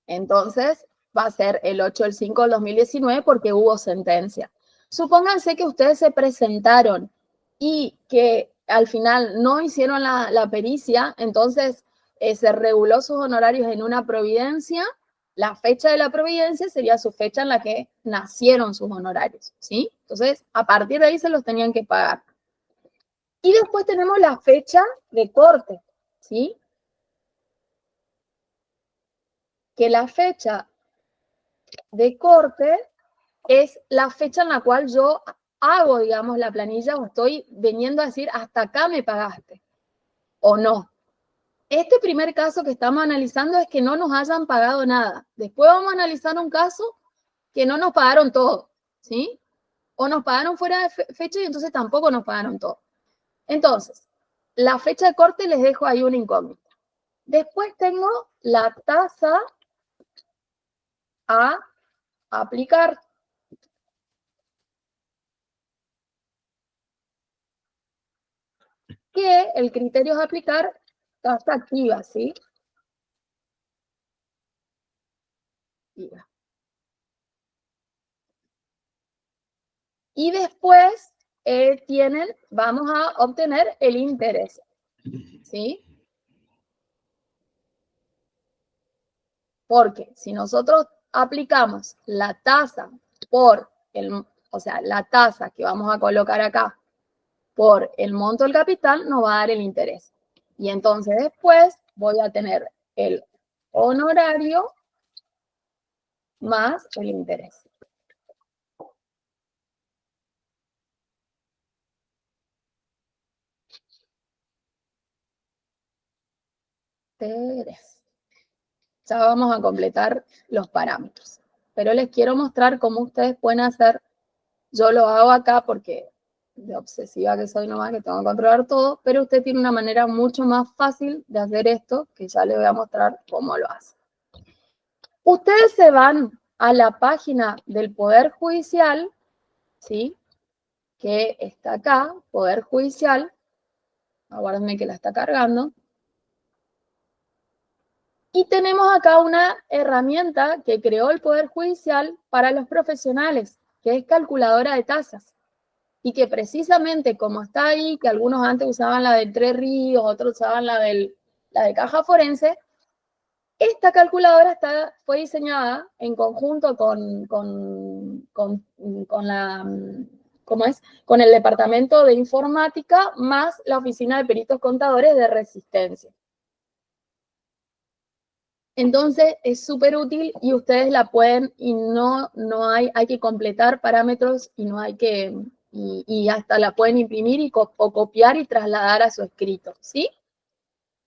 Entonces, va a ser el 8 del 5 del 2019 porque hubo sentencia. Supónganse que ustedes se presentaron y que al final no hicieron la pericia, entonces se reguló sus honorarios en una providencia. La fecha de la providencia sería su fecha en la que nacieron sus honorarios, ¿sí? Entonces, a partir de ahí se los tenían que pagar. Y después tenemos la fecha de corte, ¿sí? Que la fecha de corte es la fecha en la cual yo hago, digamos, la planilla o estoy viniendo a decir hasta acá me pagaste o no. Este primer caso que estamos analizando es que no nos hayan pagado nada. Después vamos a analizar un caso que no nos pagaron todo, ¿sí? O nos pagaron fuera de fecha y entonces tampoco nos pagaron todo. Entonces, la fecha de corte les dejo ahí una incógnita. Después tengo la tasa a aplicar. Que el criterio es aplicar tasa activa, ¿sí? Y después vamos a obtener el interés, ¿sí? Porque si nosotros aplicamos la tasa o sea, la tasa que vamos a colocar acá por el monto del capital, nos va a dar el interés. Y entonces después voy a tener el honorario más el interés. Ya vamos a completar los parámetros. Pero les quiero mostrar cómo ustedes pueden hacer. Yo lo hago acá porque de obsesiva que soy nomás, que tengo que controlar todo, pero usted tiene una manera mucho más fácil de hacer esto, que ya les voy a mostrar cómo lo hace. Ustedes se van a la página del Poder Judicial, ¿sí? Que está acá, Poder Judicial. Aguárdenme que la está cargando. Y tenemos acá una herramienta que creó el Poder Judicial para los profesionales, que es calculadora de tasas. Y que precisamente como está ahí, que algunos antes usaban la de Tres Ríos, otros usaban la de Caja Forense, esta calculadora fue diseñada en conjunto con el Departamento de Informática más la Oficina de Peritos Contadores de Resistencia. Entonces es súper útil y ustedes la pueden y no hay que completar parámetros y no hay que, y hasta la pueden imprimir o copiar y trasladar a su escrito, ¿sí?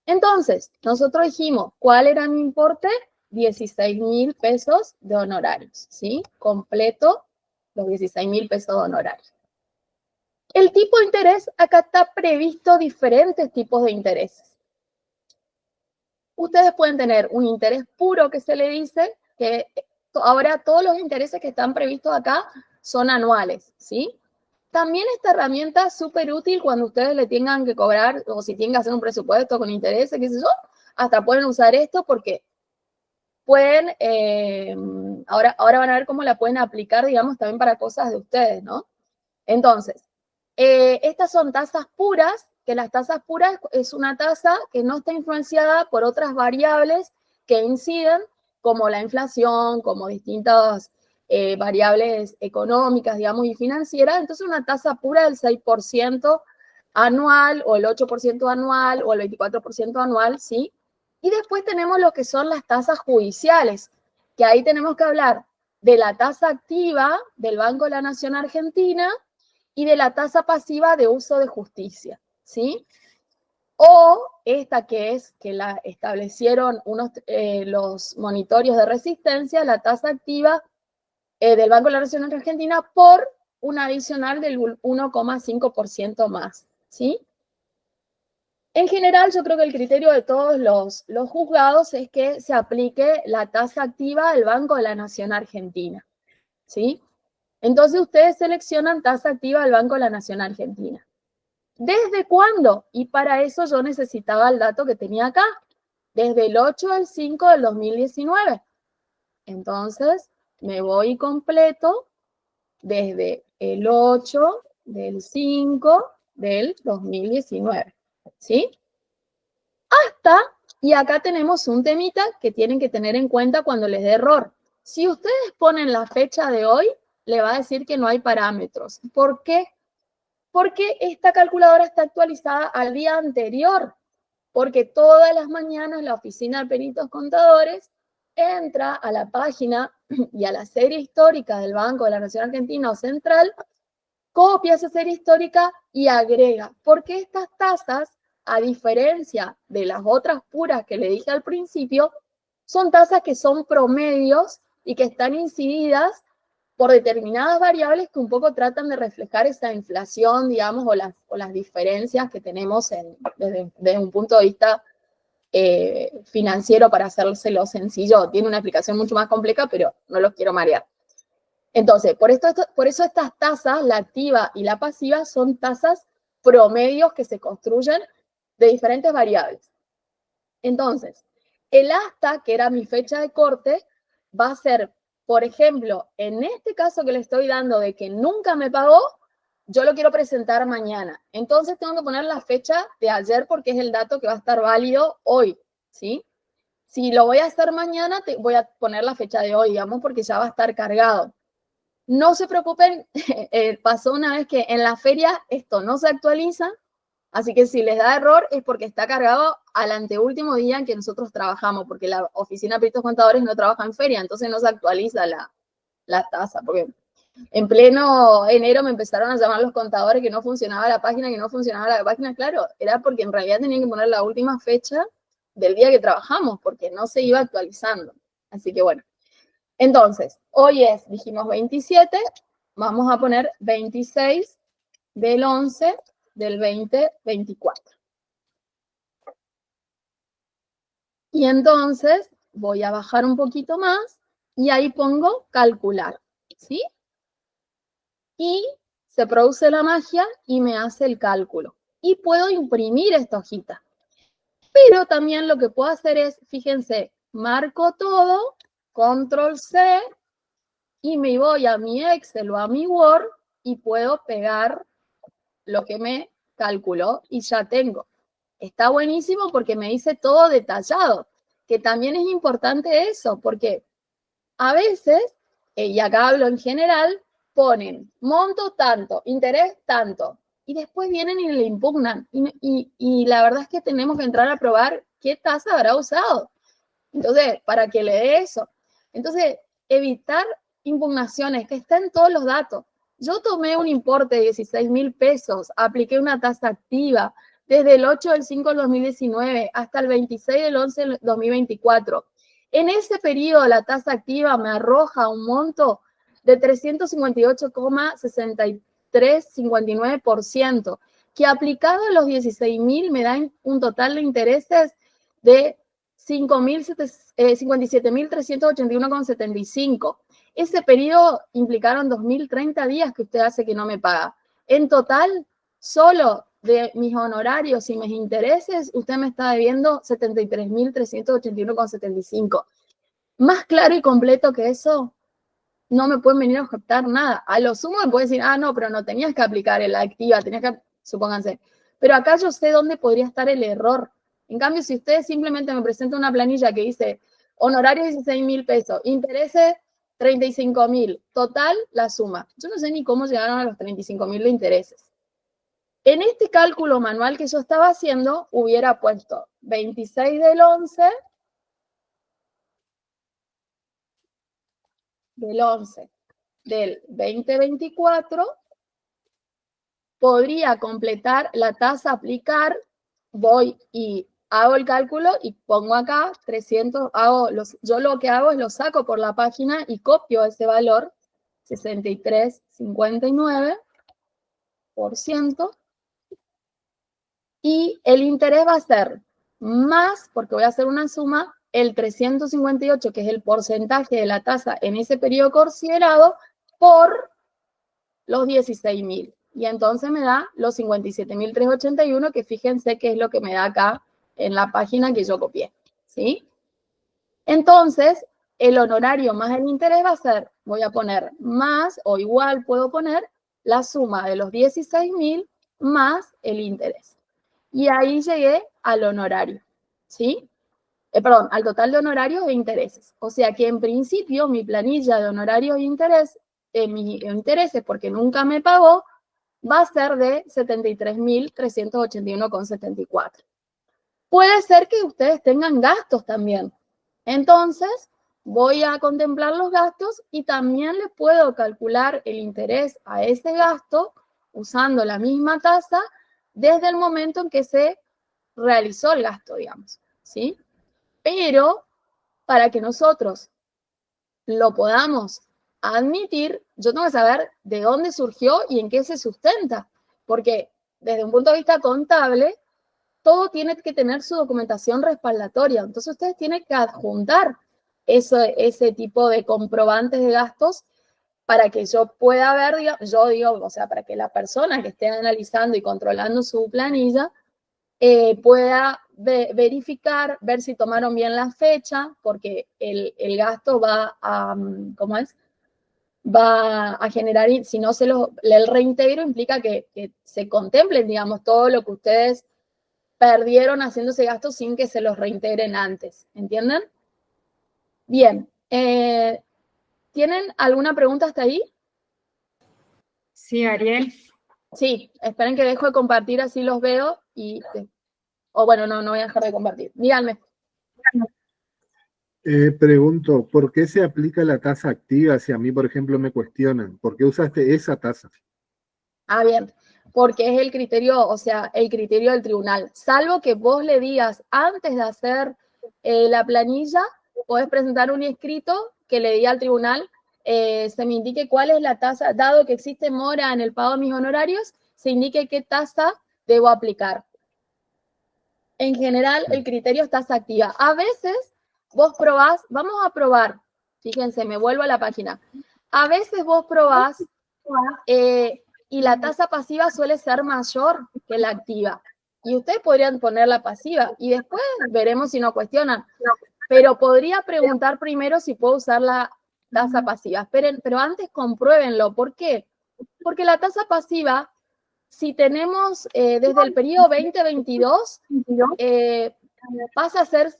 Entonces, nosotros dijimos, ¿cuál era mi importe? 16.000 pesos de honorarios, ¿sí? Completo los 16.000 pesos de honorarios. El tipo de interés, acá está previsto diferentes tipos de intereses. Ustedes pueden tener un interés puro que se le dice, que ahora todos los intereses que están previstos acá son anuales, ¿sí? También esta herramienta es súper útil cuando ustedes le tengan que cobrar, o si tienen que hacer un presupuesto con intereses, qué sé yo, hasta pueden usar esto porque pueden, ahora van a ver cómo la pueden aplicar, digamos, también para cosas de ustedes, ¿no? Entonces, estas son tasas puras, que las tasas puras es una tasa que no está influenciada por otras variables que inciden, como la inflación, como distintas variables económicas, digamos, y financieras. Entonces, una tasa pura del 6% anual, o el 8% anual, o el 24% anual, ¿sí? Y después tenemos lo que son las tasas judiciales, que ahí tenemos que hablar de la tasa activa del Banco de la Nación Argentina y de la tasa pasiva de uso de justicia, ¿sí? O esta que la establecieron los monitorios de resistencia, la tasa activa del Banco de la Nación Argentina por un adicional del 1,5% más, ¿sí? En general, yo creo que el criterio de todos los juzgados es que se aplique la tasa activa del Banco de la Nación Argentina, ¿sí? Entonces, ustedes seleccionan tasa activa del Banco de la Nación Argentina. ¿Desde cuándo? Y para eso yo necesitaba el dato que tenía acá, desde el 8 del 5 del 2019. Entonces, me voy completo desde el 8 del 5 del 2019, ¿sí? Y acá tenemos un temita que tienen que tener en cuenta cuando les dé error. Si ustedes ponen la fecha de hoy, le va a decir que no hay parámetros. ¿Por qué? porque esta calculadora está actualizada al día anterior, porque todas las mañanas la oficina de peritos contadores entra a la página y a la serie histórica del Banco de la Nación Argentina o Central, copia esa serie histórica y agrega, porque estas tasas, a diferencia de las otras puras que le dije al principio, son tasas que son promedios y que están incididas por determinadas variables que un poco tratan de reflejar esa inflación, digamos, o las diferencias que tenemos desde un punto de vista financiero, para hacérselo sencillo. Tiene una explicación mucho más compleja, pero no los quiero marear. Entonces, por eso estas tasas, la activa y la pasiva, son tasas promedios que se construyen de diferentes variables. Entonces, el hasta, que era mi fecha de corte, va a ser, por ejemplo, en este caso que le estoy dando de que nunca me pagó, yo lo quiero presentar mañana. Entonces tengo que poner la fecha de ayer porque es el dato que va a estar válido hoy, ¿sí? Si lo voy a hacer mañana, voy a poner la fecha de hoy, digamos, porque ya va a estar cargado. No se preocupen, pasó una vez que en la feria esto no se actualiza, así que si les da error es porque está cargado al anteúltimo día en que nosotros trabajamos, porque la oficina de peritos contadores no trabaja en feria, entonces no se actualiza la tasa, porque en pleno enero me empezaron a llamar los contadores que no funcionaba la página, claro, era porque en realidad tenían que poner la última fecha del día que trabajamos, porque no se iba actualizando. Así que bueno. Entonces, hoy dijimos 27, vamos a poner 26 del 11 del 2024. Y entonces voy a bajar un poquito más y ahí pongo calcular, ¿sí? Y se produce la magia y me hace el cálculo. Y puedo imprimir esta hojita. Pero también lo que puedo hacer es, fíjense, marco todo, Control C, y me voy a mi Excel o a mi Word y puedo pegar lo que me calculó y ya tengo. Está buenísimo porque me dice todo detallado, que también es importante eso, porque a veces, y acá hablo en general, ponen monto tanto, interés tanto, y después vienen y le impugnan. Y la verdad es que tenemos que entrar a probar qué tasa habrá usado. Entonces, para que le dé eso. Entonces, evitar impugnaciones, que estén todos los datos. Yo tomé un importe de 16.000 pesos, apliqué una tasa activa desde el 8 del 5 del 2019 hasta el 26 del 11 del 2024. En ese periodo, la tasa activa me arroja un monto de 358,6359%, que aplicado a los 16.000 me dan un total de intereses de 57.381,75. Ese periodo implicaron 2.030 días que usted hace que no me paga. En total, solo de mis honorarios y mis intereses, usted me está debiendo 73.381,75. Más claro y completo que eso, no me pueden venir a objetar nada. A lo sumo me pueden decir, no, pero no tenías que aplicar la activa, tenías que, supónganse. Pero acá yo sé dónde podría estar el error. En cambio, si ustedes simplemente me presentan una planilla que dice honorarios 16.000 pesos, intereses 35.000, total la suma. Yo no sé ni cómo llegaron a los 35.000 de intereses. En este cálculo manual que yo estaba haciendo, hubiera puesto 26 del 11 del 2024, podría completar la tasa a aplicar, voy y hago el cálculo y pongo acá 300, yo lo que hago es lo saco por la página y copio ese valor, 63,59%, y el interés va a ser más, porque voy a hacer una suma, el 358, que es el porcentaje de la tasa en ese periodo considerado, por los 16.000. Y entonces me da los 57.381, que fíjense que es lo que me da acá en la página que yo copié, ¿sí? Entonces, el honorario más el interés va a ser, voy a poner más, o igual puedo poner, la suma de los 16.000 más el interés. Y ahí llegué al honorario, ¿sí? Perdón, al total de honorarios e intereses. O sea que en principio mi planilla de honorarios e intereses, porque nunca me pagó, va a ser de 73.381,74. Puede ser que ustedes tengan gastos también. Entonces, voy a contemplar los gastos y también le puedo calcular el interés a ese gasto usando la misma tasa desde el momento en que se realizó el gasto, digamos, ¿sí? Pero para que nosotros lo podamos admitir, yo tengo que saber de dónde surgió y en qué se sustenta, porque desde un punto de vista contable, todo tiene que tener su documentación respaldatoria. Entonces, ustedes tienen que adjuntar ese tipo de comprobantes de gastos para que yo pueda ver, o sea, para que la persona que esté analizando y controlando su planilla pueda verificar, ver si tomaron bien la fecha, porque el gasto va a, ¿cómo es? Va a generar, si no el reintegro implica que se contemplen, digamos, todo lo que ustedes perdieron haciendo ese gasto sin que se los reintegren antes, ¿entienden? Bien, ¿tienen alguna pregunta hasta ahí? Sí, Ariel. Sí, esperen que dejo de compartir, así los veo y... O bueno, no voy a dejar de compartir. Díganme. Pregunto, ¿por qué se aplica la tasa activa si a mí, por ejemplo, me cuestionan? ¿Por qué usaste esa tasa? Ah, bien, porque es el criterio, o sea, el criterio del tribunal. Salvo que vos le digas antes de hacer la planilla, podés presentar un escrito que le diga al tribunal, se me indique cuál es la tasa, dado que existe mora en el pago de mis honorarios, se indique qué tasa debo aplicar. En general, el criterio es tasa activa. A veces, vos probás, vamos a probar, fíjense, me vuelvo a la página. A veces vos probás y la tasa pasiva suele ser mayor que la activa. Y ustedes podrían poner la pasiva y después veremos si no cuestionan. Pero podría preguntar primero si puedo usar la tasa pasiva. Esperen, pero antes compruébenlo. ¿Por qué? Porque la tasa pasiva, si tenemos desde el periodo 2022, pasa a ser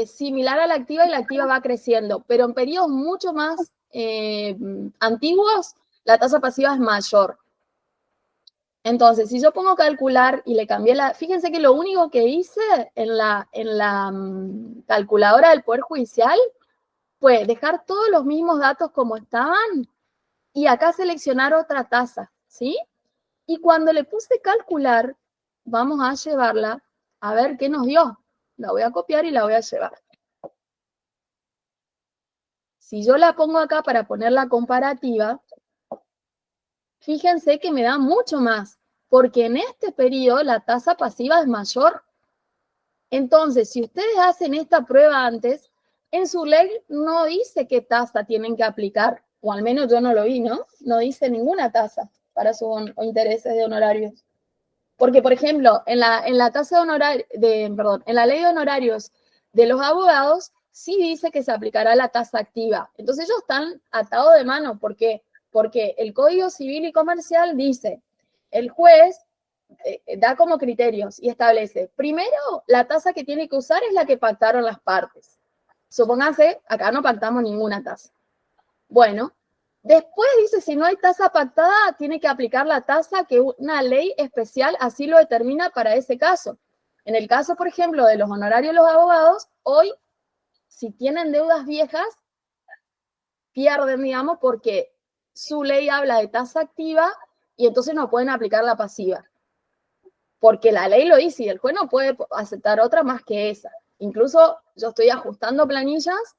similar a la activa y la activa va creciendo. Pero en periodos mucho más antiguos, la tasa pasiva es mayor. Entonces, si yo pongo calcular y le cambié fíjense que lo único que hice en la calculadora del Poder Judicial fue dejar todos los mismos datos como estaban y acá seleccionar otra tasa, ¿sí? Y cuando le puse calcular, vamos a llevarla a ver qué nos dio. La voy a copiar y la voy a llevar. Si yo la pongo acá para poner la comparativa, fíjense que me da mucho más, porque en este periodo la tasa pasiva es mayor. Entonces, si ustedes hacen esta prueba antes, en su ley no dice qué tasa tienen que aplicar, o al menos yo no lo vi, ¿no? No dice ninguna tasa para sus intereses de honorarios. Porque, por ejemplo, en la tasa de en la ley de honorarios de los abogados, sí dice que se aplicará la tasa activa. Entonces ellos están atados de mano. ¿Por qué? Porque el Código Civil y Comercial dice, el juez da como criterios y establece, primero, la tasa que tiene que usar es la que pactaron las partes. Supóngase, acá no pactamos ninguna tasa. Bueno, después dice, si no hay tasa pactada, tiene que aplicar la tasa que una ley especial así lo determina para ese caso. En el caso, por ejemplo, de los honorarios de los abogados, hoy, si tienen deudas viejas, pierden, digamos, porque su ley habla de tasa activa y entonces no pueden aplicar la pasiva. Porque la ley lo dice y el juez no puede aceptar otra más que esa. Incluso yo estoy ajustando planillas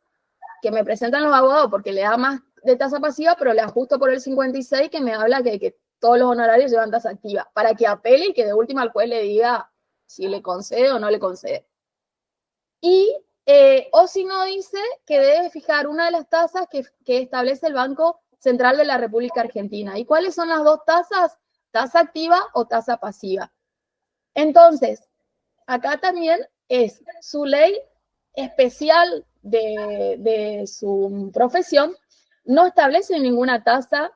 que me presentan los abogados porque le da más de tasa pasiva, pero le ajusto por el 56 que me habla que todos los honorarios llevan tasa activa, para que apele y que de última el juez le diga si le concede o no le concede. Y, o si no, dice que debe fijar una de las tasas que establece el Banco Central de la República Argentina. ¿Y cuáles son las dos tasas? Tasa activa o tasa pasiva. Entonces, acá también es su ley especial de su profesión, no establece ninguna tasa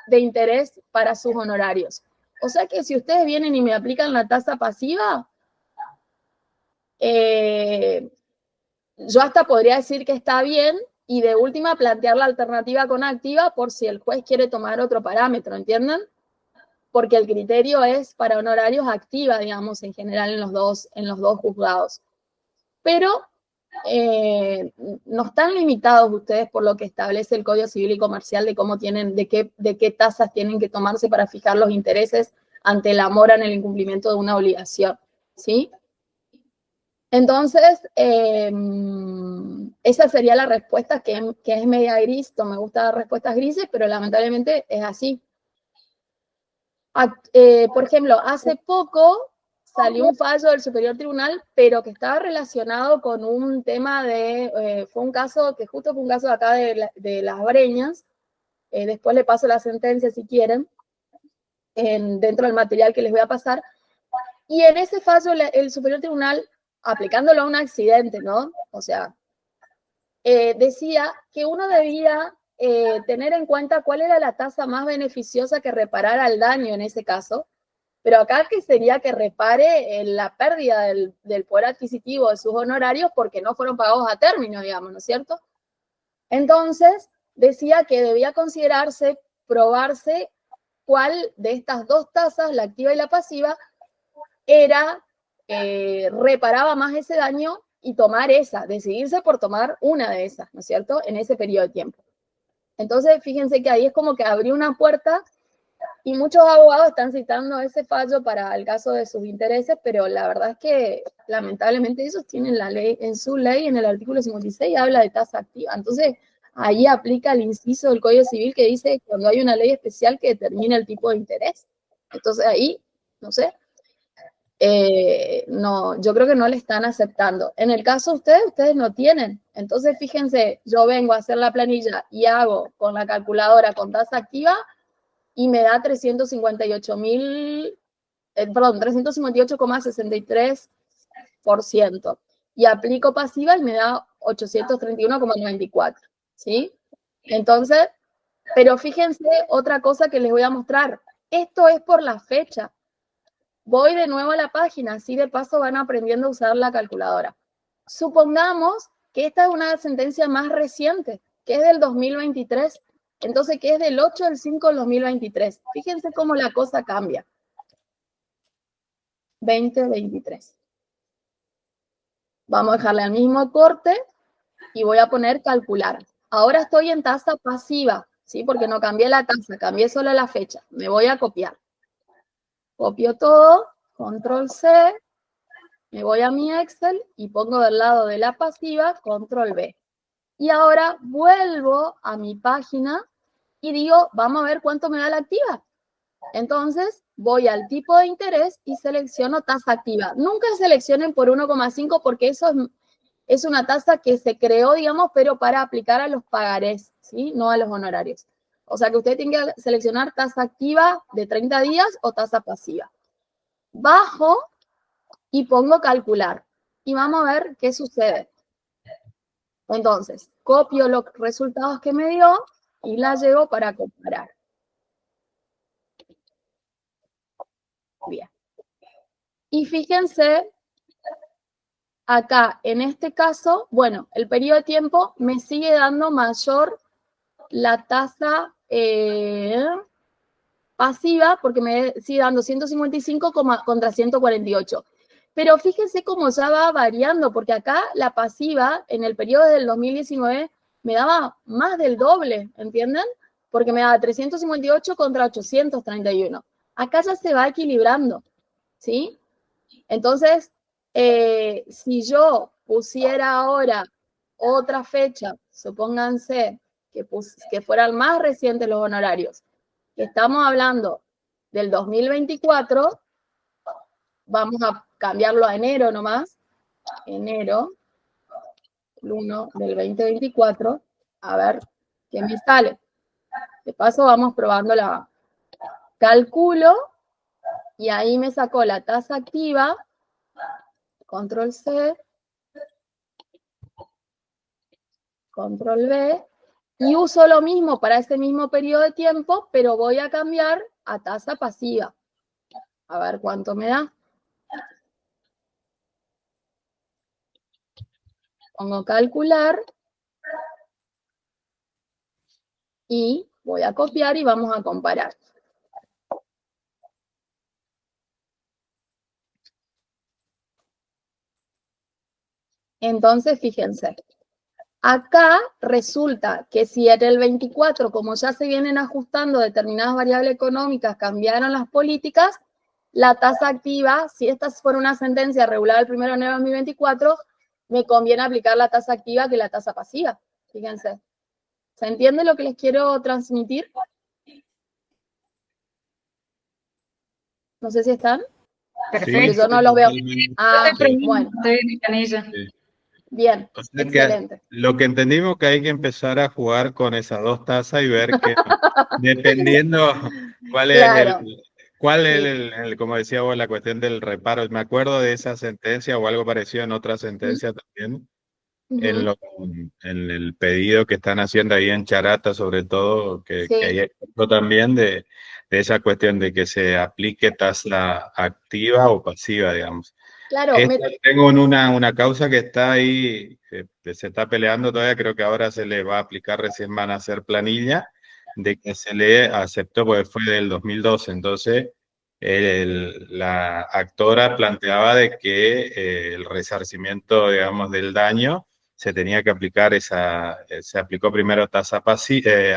de interés para sus honorarios. O sea que si ustedes vienen y me aplican la tasa pasiva, yo hasta podría decir que está bien y de última plantear la alternativa con activa por si el juez quiere tomar otro parámetro, ¿entienden? porque el criterio es para honorarios activa, digamos, en general en los dos juzgados. Pero no están limitados ustedes por lo que establece el Código Civil y Comercial de cómo tienen, de qué tasas tienen que tomarse para fijar los intereses ante la mora en el incumplimiento de una obligación, ¿sí? Entonces, esa sería la respuesta que es media gris. No me gustan las respuestas grises, pero lamentablemente es así. Por ejemplo, hace poco salió un fallo del Superior Tribunal, pero que estaba relacionado con un tema fue un caso de acá de Las Breñas. Después le paso la sentencia si quieren, dentro del material que les voy a pasar. Y en ese fallo el Superior Tribunal, aplicándolo a un accidente, ¿no? O sea, decía que uno debía tener en cuenta cuál era la tasa más beneficiosa que reparara el daño en ese caso, pero acá que sería que repare la pérdida del poder adquisitivo de sus honorarios porque no fueron pagados a término, digamos, ¿no es cierto? Entonces, decía que debía considerarse, probarse cuál de estas dos tasas, la activa y la pasiva, reparaba más ese daño y tomar esa, decidirse por tomar una de esas, ¿no es cierto?, en ese periodo de tiempo. Entonces, fíjense que ahí es como que abrió una puerta y muchos abogados están citando ese fallo para el caso de sus intereses, pero la verdad es que lamentablemente ellos tienen la ley, en su ley, en el artículo 56, habla de tasa activa. Entonces, ahí aplica el inciso del Código Civil que dice cuando hay una ley especial que determina el tipo de interés. Entonces ahí, no sé, no, yo creo que no le están aceptando. En el caso de ustedes no tienen. Entonces, fíjense, yo vengo a hacer la planilla y hago con la calculadora con tasa activa y me da 358,63%. Y aplico pasiva y me da 831,94, ¿sí? Entonces, pero fíjense otra cosa que les voy a mostrar. Esto es por la fecha. Voy de nuevo a la página, así de paso van aprendiendo a usar la calculadora. Supongamos que esta es una sentencia más reciente, que es del 2023. Entonces, que es del 8 del 5 del 2023. Fíjense cómo la cosa cambia. 2023. Vamos a dejarle al mismo corte y voy a poner calcular. Ahora estoy en tasa pasiva, ¿sí? Porque no cambié la tasa, cambié solo la fecha. Me voy a copiar. Copio todo, control C, me voy a mi Excel y pongo del lado de la pasiva, control V. Y ahora vuelvo a mi página y digo, vamos a ver cuánto me da la activa. Entonces, voy al tipo de interés y selecciono tasa activa. Nunca seleccionen por 1,5 porque eso es una tasa que se creó, digamos, pero para aplicar a los pagarés, ¿sí? No a los honorarios. O sea que usted tiene que seleccionar tasa activa de 30 días o tasa pasiva. Bajo y pongo calcular. Y vamos a ver qué sucede. Entonces, copio los resultados que me dio y la llevo para comparar. Bien. Y fíjense, acá, en este caso, bueno, el periodo de tiempo me sigue dando mayor la tasa pasiva, porque me sigue dando 155 contra 148. Pero fíjense cómo ya va variando, porque acá la pasiva, en el periodo del 2019, me daba más del doble, ¿entienden? Porque me daba 358 contra 831. Acá ya se va equilibrando, ¿sí? Entonces, si yo pusiera ahora otra fecha, supónganse que fueran más recientes los honorarios, que estamos hablando del 2024, vamos a cambiarlo a enero nomás, enero, el 1 del 2024, a ver qué me sale. De paso vamos probando la calculo, y ahí me sacó la tasa activa, control C, control V, y uso lo mismo para ese mismo periodo de tiempo, pero voy a cambiar a tasa pasiva. A ver cuánto me da. Pongo calcular y voy a copiar y vamos a comparar. Entonces, fíjense, acá resulta que si en el 24, como ya se vienen ajustando determinadas variables económicas, cambiaron las políticas, la tasa activa, si esta fuera una sentencia regulada el 1 de enero de 2024, me conviene aplicar la tasa activa que la tasa pasiva. Fíjense. ¿Se entiende lo que les quiero transmitir? No sé si están. Perfecto. Yo no los veo. Ah, bueno. Sí. Bien, O sea excelente. que lo que entendimos que hay que empezar a jugar con esas dos tasas y ver que dependiendo cuál es Claro. como decía vos, la cuestión del reparo. Me acuerdo de esa sentencia o algo parecido en otra sentencia también, en el pedido que están haciendo ahí en Charata, sobre todo, que hay ejemplo también de esa cuestión de que se aplique tasa activa o pasiva, digamos. Claro, tengo una causa que está ahí, que se está peleando todavía, creo que ahora se le va a aplicar, recién van a hacer planilla, de que se le aceptó, porque fue del 2012, entonces la actora planteaba de que el resarcimiento, digamos, del daño se tenía que aplicar se aplicó primero tasa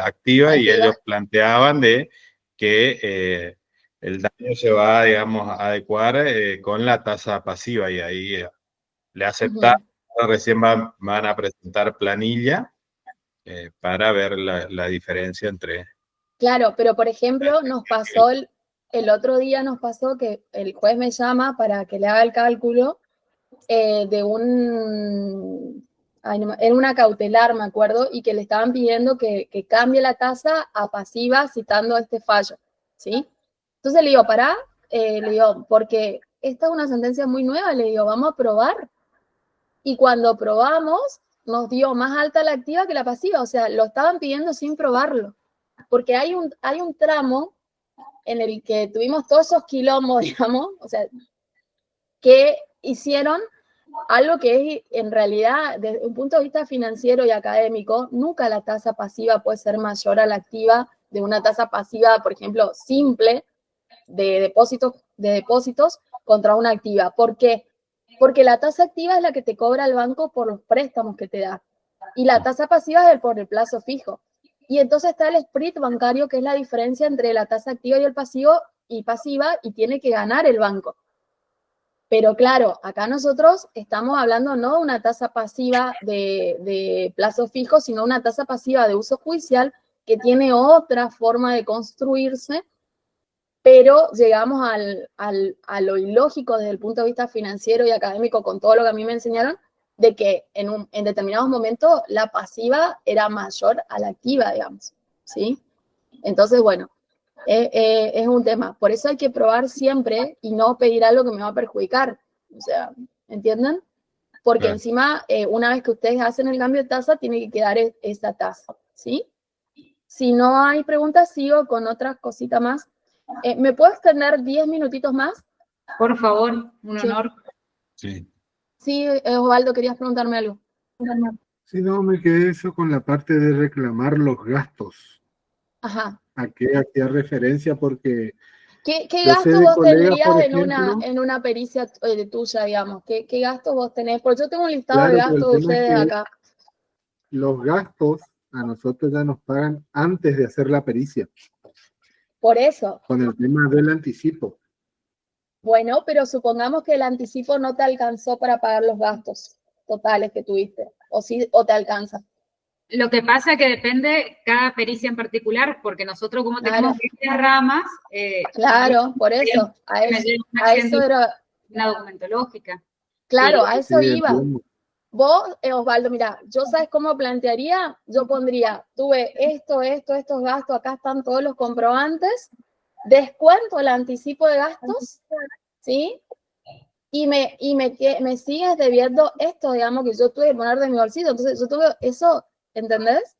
activa y ellos planteaban de que el daño se va, digamos, a adecuar con la tasa pasiva y ahí le aceptaron, recién van a presentar planilla para ver la diferencia entre... Claro, pero por ejemplo, nos pasó el otro día nos pasó que el juez me llama para que le haga el cálculo de era una cautelar, me acuerdo, y que le estaban pidiendo que cambie la tasa a pasiva citando este fallo, ¿sí? Entonces le digo, pará, le digo, porque esta es una sentencia muy nueva, le digo, vamos a probar. Y cuando probamos, nos dio más alta la activa que la pasiva, o sea, lo estaban pidiendo sin probarlo. Porque hay un tramo en el que tuvimos todos esos quilombos, digamos, o sea, que hicieron algo que es, en realidad, desde un punto de vista financiero y académico, nunca la tasa pasiva puede ser mayor a la activa de una tasa pasiva, por ejemplo, simple, de depósitos contra una activa. ¿Por qué? Porque la tasa activa es la que te cobra el banco por los préstamos que te da. Y la tasa pasiva es por el plazo fijo. Y entonces está el spread bancario, que es la diferencia entre la tasa activa y el pasiva, y tiene que ganar el banco. Pero claro, acá nosotros estamos hablando no de una tasa pasiva de plazo fijo, sino una tasa pasiva de uso judicial que tiene otra forma de construirse, pero llegamos a lo ilógico desde el punto de vista financiero y académico, con todo lo que a mí me enseñaron, de que en determinados momentos la pasiva era mayor a la activa, digamos, ¿sí? Entonces, bueno, es un tema. Por eso hay que probar siempre y no pedir algo que me va a perjudicar. O sea, ¿entienden? Porque encima, una vez que ustedes hacen el cambio de tasa, tiene que quedar esa tasa, ¿sí? Si no hay preguntas, sigo con otras cositas más. ¿Me puedo extender 10 minutitos más? Por favor, un honor. Sí. Sí, Osvaldo, querías preguntarme algo. Sí, no, me quedé eso con la parte de reclamar los gastos. Ajá. ¿A qué hacía referencia? Porque... ¿Qué gastos vos tendrías en una pericia tuya, digamos? ¿Qué gastos vos tenés? Porque yo tengo un listado de gastos de ustedes acá. Los gastos a nosotros ya nos pagan antes de hacer la pericia. Por eso. Con el tema del anticipo. Bueno, pero supongamos que el anticipo no te alcanzó para pagar los gastos totales que tuviste, o te alcanza. Lo que pasa es que depende cada pericia en particular, porque nosotros como tenemos varias ramas... claro, por eso. A eso era... Una documentológica. Claro, a eso iba. Vos, Osvaldo, mira, yo sabes cómo plantearía, yo pondría, tuve estos gastos, acá están todos los comprobantes, descuento el anticipo de gastos, ¿sí? Y me sigues debiendo esto, digamos, que yo tuve que poner de mi bolsillo. Entonces, yo tuve eso, ¿entendés?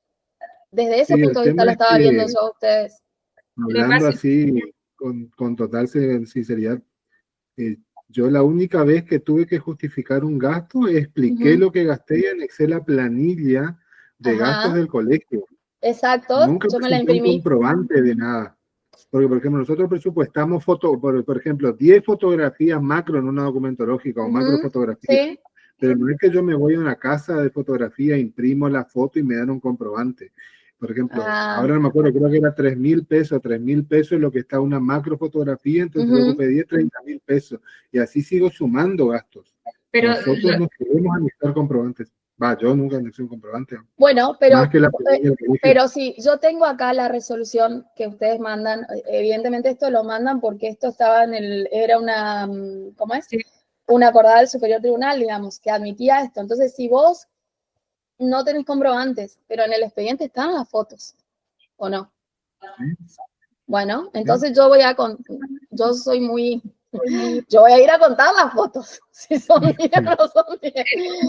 Desde ese punto de vista lo estaba viendo yo a ustedes. Hablando así, con total sinceridad, yo la única vez que tuve que justificar un gasto, expliqué lo que gasté y anexé la planilla de gastos del colegio. Exacto, nunca yo me la imprimí. Un comprobante de nada. Porque, por ejemplo, nosotros presupuestamos por ejemplo, 10 fotografías macro en una documentológica o macro fotografía. Sí. Pero no es que yo me voy a una casa de fotografía, imprimo la foto y me dan un comprobante. Por ejemplo, ahora no me acuerdo, creo que era 3.000 pesos. 3.000 pesos es lo que está una macro fotografía, entonces lo que pedí es 30.000 pesos. Y así sigo sumando gastos. Pero nosotros no queremos anexar comprobantes. Yo nunca anexé un comprobante. Bueno, pero si yo tengo acá la resolución que ustedes mandan, evidentemente esto lo mandan porque esto estaba era una, ¿cómo es? Sí. Una acordada del Superior Tribunal, digamos, que admitía esto. Entonces, si vos no tenés comprobantes, pero en el expediente están las fotos, ¿o no? Bueno, entonces yo voy a ir a contar las fotos, si son mías o no son mías.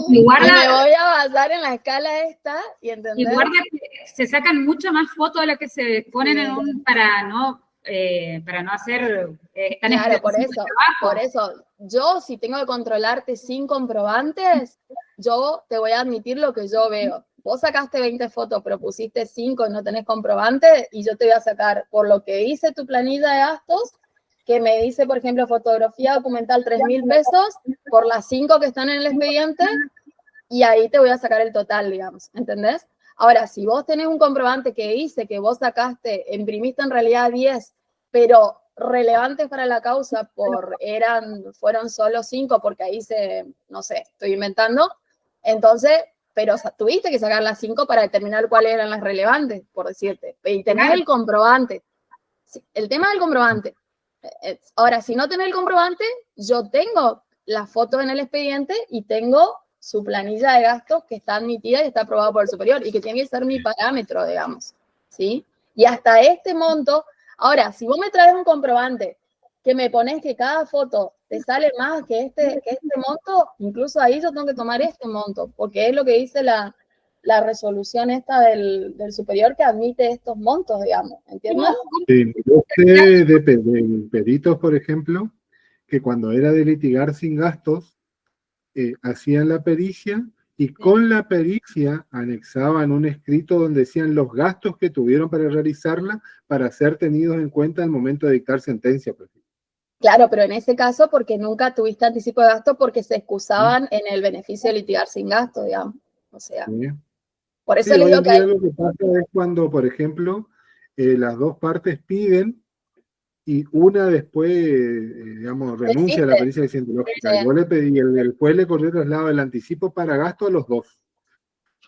Y me voy a basar en la escala esta y entender. Y guarda que se sacan mucho más fotos de lo que se ponen para no hacer claro, por eso, yo si tengo que controlarte sin comprobantes, yo te voy a admitir lo que yo veo. Vos sacaste 20 fotos, pero pusiste 5 y no tenés comprobante, y yo te voy a sacar, por lo que dice tu planilla de gastos, que me dice, por ejemplo, fotografía documental 3.000 pesos, por las 5 que están en el expediente, y ahí te voy a sacar el total, digamos, ¿entendés? Ahora, si vos tenés un comprobante que dice que vos imprimiste en realidad 10, pero relevantes para la causa fueron solo 5, porque ahí no sé, estoy inventando, entonces, pero tuviste que sacar las 5 para determinar cuáles eran las relevantes, por decirte, y tenés el comprobante. El tema del comprobante. Ahora, si no tenés el comprobante, yo tengo las fotos en el expediente y tengo su planilla de gastos que está admitida y está aprobada por el superior y que tiene que ser mi parámetro, digamos, ¿sí? Y hasta este monto, ahora, si vos me traes un comprobante que me pones que cada foto te sale más que este monto, incluso ahí yo tengo que tomar este monto, porque es lo que dice la resolución esta del superior que admite estos montos, digamos, ¿entiendes? Sí, yo sé de peritos, por ejemplo, que cuando era de litigar sin gastos, hacían la pericia y con la pericia anexaban un escrito donde decían los gastos que tuvieron para realizarla para ser tenidos en cuenta al momento de dictar sentencia, por ejemplo. Claro, pero en ese caso porque nunca tuviste anticipo de gasto porque se excusaban en el beneficio de litigar sin gasto, digamos. O sea, por eso les digo que lo que pasa es cuando, por ejemplo, las dos partes piden y una después, digamos, renuncia a la pericia cientológica. Yo le pedí, el juez le corrió traslado del anticipo para gasto a los dos.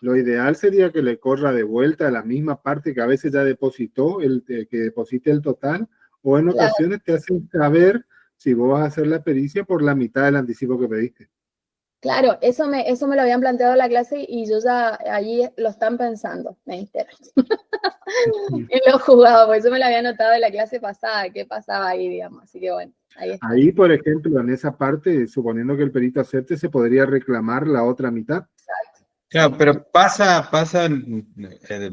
Lo ideal sería que le corra de vuelta a la misma parte que a veces ya depositó, que deposite el total, o en ocasiones te hacen saber si vos vas a hacer la pericia por la mitad del anticipo que pediste. Claro, eso me lo habían planteado en la clase y yo ya allí lo están pensando, me dijeron. Y lo he jugado, porque eso me lo había notado en la clase pasada, qué pasaba ahí, digamos. Así que bueno, ahí está. Ahí, por ejemplo, en esa parte, suponiendo que el perito acepte, se podría reclamar la otra mitad. Exacto. Claro, pero pasa,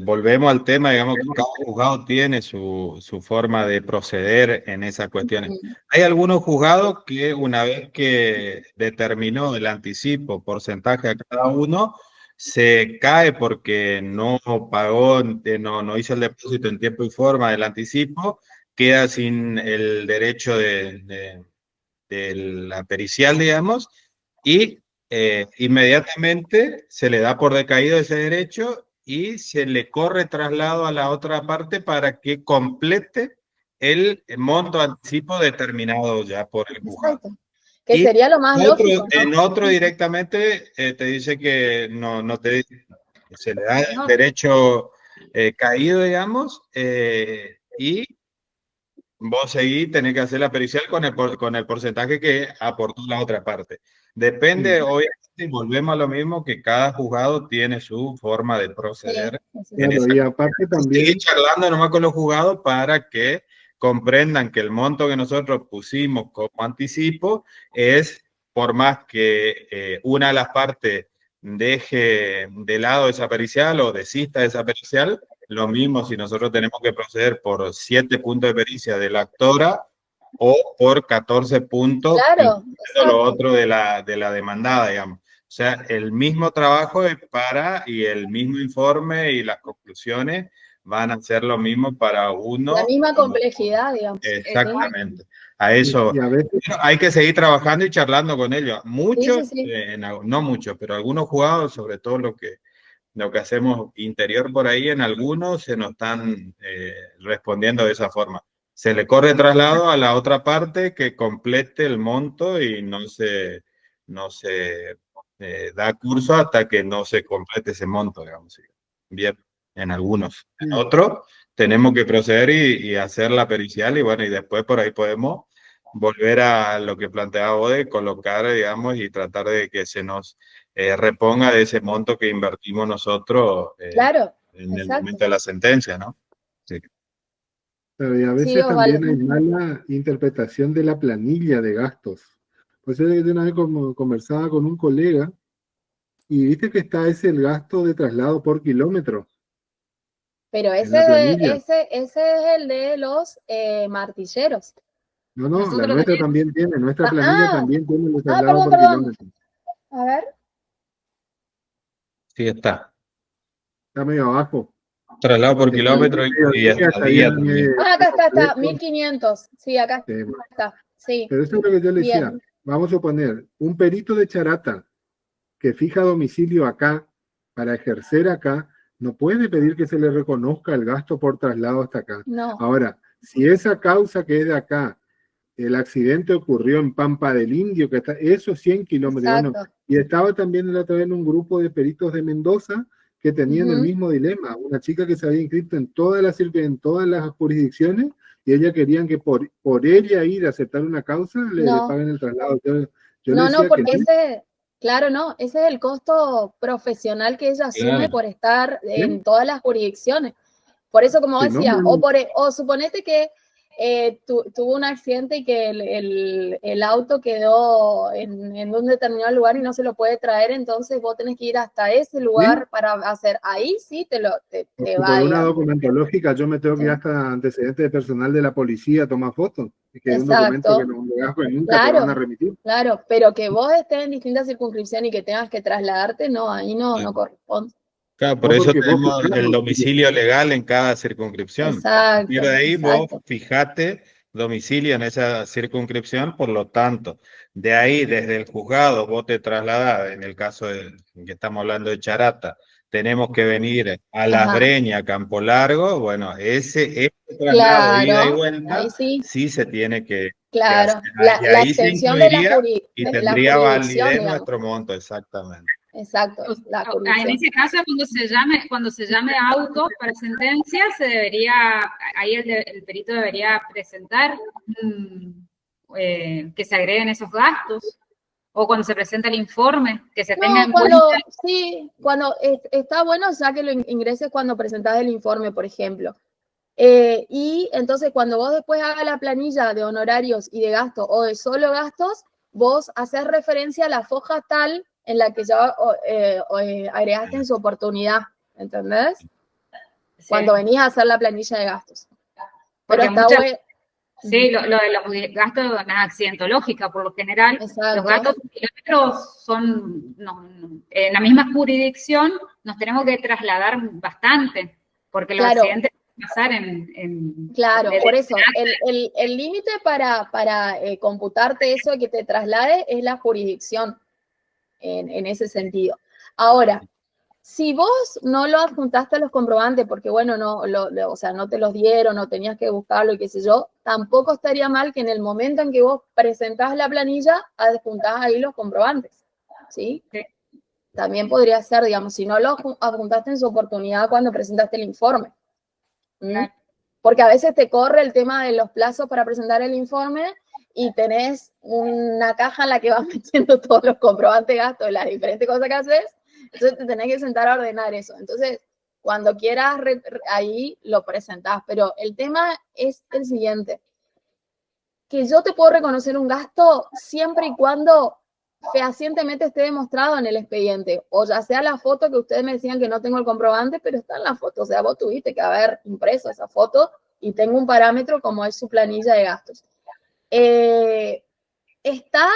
volvemos al tema, digamos que cada juzgado tiene su forma de proceder en esas cuestiones. Hay algunos juzgados que una vez que determinó el anticipo, porcentaje a cada uno, se cae porque no pagó, no hizo el depósito en tiempo y forma del anticipo, queda sin el derecho de la pericial, digamos, y inmediatamente se le da por decaído ese derecho y se le corre traslado a la otra parte para que complete el monto anticipo determinado ya por el juzgado. Que sería lo más lógico, ¿no? En otro directamente te dice que se le da el derecho caído, digamos, y vos seguís, tenés que hacer la pericial con el porcentaje que aportó la otra parte. Depende, obviamente, y volvemos a lo mismo, que cada juzgado tiene su forma de proceder. Y aparte también... Seguir charlando nomás con los juzgados para que comprendan que el monto que nosotros pusimos como anticipo es, por más que una de las partes deje de lado esa pericial o desista de esa pericial, lo mismo si nosotros tenemos que proceder por 7 puntos de pericia de la actora o por 14 puntos, claro, lo otro de la demandada, digamos. O sea, el mismo trabajo es y el mismo informe y las conclusiones van a ser lo mismo para uno. La misma complejidad, digamos. Exactamente. A eso Y a veces, hay que seguir trabajando y charlando con ellos. Muchos, Sí. no muchos, pero algunos jugadores, sobre todo lo que hacemos interior por ahí, en algunos se nos están respondiendo de esa forma. Se le corre traslado a la otra parte que complete el monto y no se da curso hasta que no se complete ese monto, digamos. Bien, en algunos. En otros tenemos que proceder y hacer la pericial y bueno, y después por ahí podemos volver a lo que planteaba vos de colocar, digamos, y tratar de que se nos reponga de ese monto que invertimos nosotros Claro, en el exacto. momento de la sentencia, ¿no? Sí. pero y a veces Sí, también hay Osvaldo. mala interpretación de la planilla de gastos. Pues de una vez conversaba con un colega y viste que está el gasto de traslado por kilómetro Pero en la planilla. ese es el de los martilleros. No, la Nosotros nuestra tenemos. también tiene, nuestra planilla también tiene el traslado por Perdón. kilómetro. A ver. Sí, está. Está medio abajo. Traslado por kilómetro y hasta día también. Acá está, 1500. Sí, acá está. Sí, Pero eso es lo que yo le decía. bien. Vamos a poner un perito de Charata que fija domicilio acá para ejercer acá, no puede pedir que se le reconozca el gasto por traslado hasta acá. No. Ahora, si esa causa que es de acá, el accidente ocurrió en Pampa del Indio, que está, esos 100 kilómetros. Bueno, y estaba también la otra vez en un grupo de peritos de Mendoza que tenían el mismo dilema. Una chica que se había inscrito en todas las jurisdicciones y ella querían que por ella ir a aceptar una causa le paguen el traslado. Yo le decía porque que ese es el costo profesional que ella asume por estar en todas las jurisdicciones. Por eso, como decía, o suponete que tuvo un accidente y que el auto quedó en un determinado lugar y no se lo puede traer, entonces vos tenés que ir hasta ese lugar para hacer, ahí sí te va. Por una documentológica yo me tengo que ir hasta antecedentes de personal de la policía a tomar fotos, que es un documento que nunca te van a remitir. Claro, pero que vos estés en distintas circunscripciones y que tengas que trasladarte, no, ahí no corresponde. Claro, por eso tenemos el domicilio legal en cada circunscripción. Exacto. A partir de ahí vos fijate domicilio en esa circunscripción, por lo tanto, de ahí desde el juzgado vos te trasladás, en el caso que estamos hablando de Charata, tenemos que venir a Las Breñas, Campo Largo, bueno, ese traslado de ida y vuelta sí se tiene que hacer. Y ahí se incluiría y tendría validez digamos. nuestro monto, exactamente. Exacto. En ese caso, cuando se llame auto para sentencia, ahí el perito debería presentar que se agreguen esos gastos, o cuando se presenta el informe, que se tenga en cuenta. Sí, cuando está bueno ya que lo ingreses cuando presentás el informe, por ejemplo. Y entonces cuando vos después hagas la planilla de honorarios y de gastos o de solo gastos, vos haces referencia a la foja tal en la que ya agregaste en su oportunidad, ¿entendés? Sí. Cuando venís a hacer la planilla de gastos. Pero está bueno. Sí, lo de los gastos de la accidentológica, por lo general, los gastos por kilómetros son, en la misma jurisdicción nos tenemos que trasladar bastante, porque los accidentes pasar Claro, por eso, el límite para computarte eso que te traslade es la jurisdicción, en ese sentido. Ahora, si vos no lo adjuntaste a los comprobantes, porque bueno, o sea, no te los dieron, no tenías que buscarlo y qué sé yo, tampoco estaría mal que en el momento en que vos presentás la planilla, adjuntás ahí los comprobantes, ¿sí? También podría ser, digamos, si no lo adjuntaste en su oportunidad cuando presentaste el informe. Porque a veces te corre el tema de los plazos para presentar el informe y tenés una caja en la que vas metiendo todos los comprobantes de gastos de las diferentes cosas que haces, entonces te tenés que sentar a ordenar eso. Entonces, cuando quieras, ahí lo presentás. Pero el tema es el siguiente, que yo te puedo reconocer un gasto siempre y cuando fehacientemente esté demostrado en el expediente, o ya sea la foto que ustedes me decían que no tengo el comprobante, pero está en la foto, o sea, vos tuviste que haber impreso esa foto y tengo un parámetro como es su planilla de gastos. Está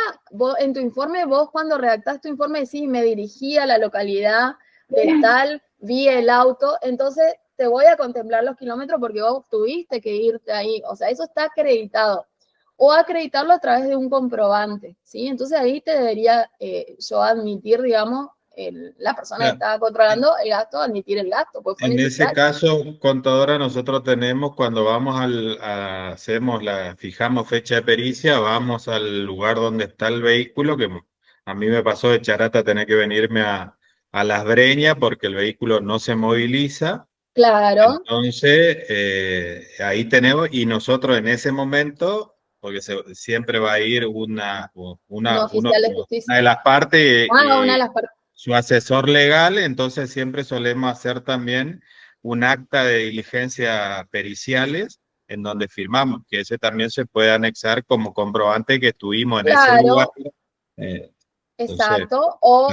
en tu informe, vos cuando redactás tu informe decís, me dirigí a la localidad de tal, vi el auto, entonces te voy a contemplar los kilómetros porque vos tuviste que irte ahí. O sea, eso está acreditado. O acreditarlo a través de un comprobante, ¿sí? Entonces ahí te debería yo admitir, digamos, la persona que estaba controlando el gasto, admitir el gasto. Pues en ese caso, contadora, nosotros tenemos, cuando vamos fijamos fecha de pericia, vamos al lugar donde está el vehículo, que a mí me pasó de Charata tener que venirme a Las Breñas porque el vehículo no se moviliza. Claro. Entonces, ahí tenemos, y nosotros en ese momento, porque siempre va a ir una de las partes, Una de las partes. Su asesor legal, entonces siempre solemos hacer también un acta de diligencia periciales en donde firmamos, que ese también se puede anexar como comprobante que estuvimos en ese lugar. Exacto, o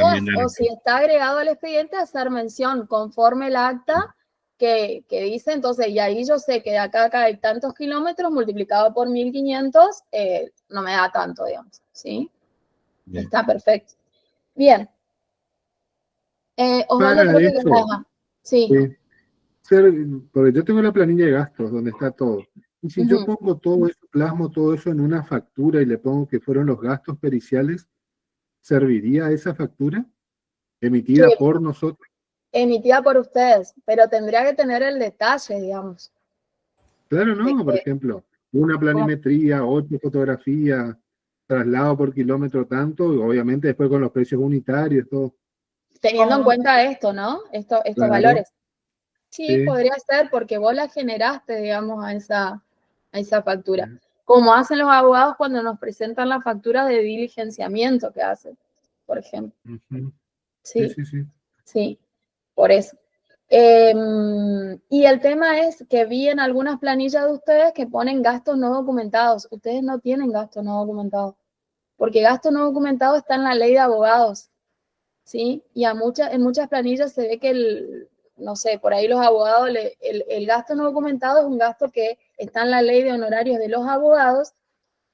si está agregado al expediente, hacer mención conforme el acta que dice, entonces, y ahí yo sé que de acá hay tantos kilómetros multiplicado por 1500, no me da tanto, digamos, ¿sí? Bien. Está perfecto. Bien. Osvaldo, creo que sí. Porque yo tengo la planilla de gastos donde está todo. Y si yo pongo todo eso, plasmo todo eso en una factura y le pongo que fueron los gastos periciales, ¿serviría esa factura emitida por nosotros? Emitida por ustedes, pero tendría que tener el detalle, digamos. Claro, no, por ejemplo, una planimetría, 8 fotografías, traslado por kilómetro tanto, obviamente después con los precios unitarios, todo. Teniendo en cuenta esto, ¿no? Estos valores. Sí, podría ser porque vos la generaste, digamos, a esa factura. Como hacen los abogados cuando nos presentan la factura de diligenciamiento que hacen, por ejemplo. Sí, por eso. Y el tema es que vi en algunas planillas de ustedes que ponen gastos no documentados. Ustedes no tienen gastos no documentados, porque gastos no documentados está en la ley de abogados, ¿sí? Y en muchas planillas se ve que no sé, por ahí los abogados, el gasto no documentado es un gasto que está en la ley de honorarios de los abogados,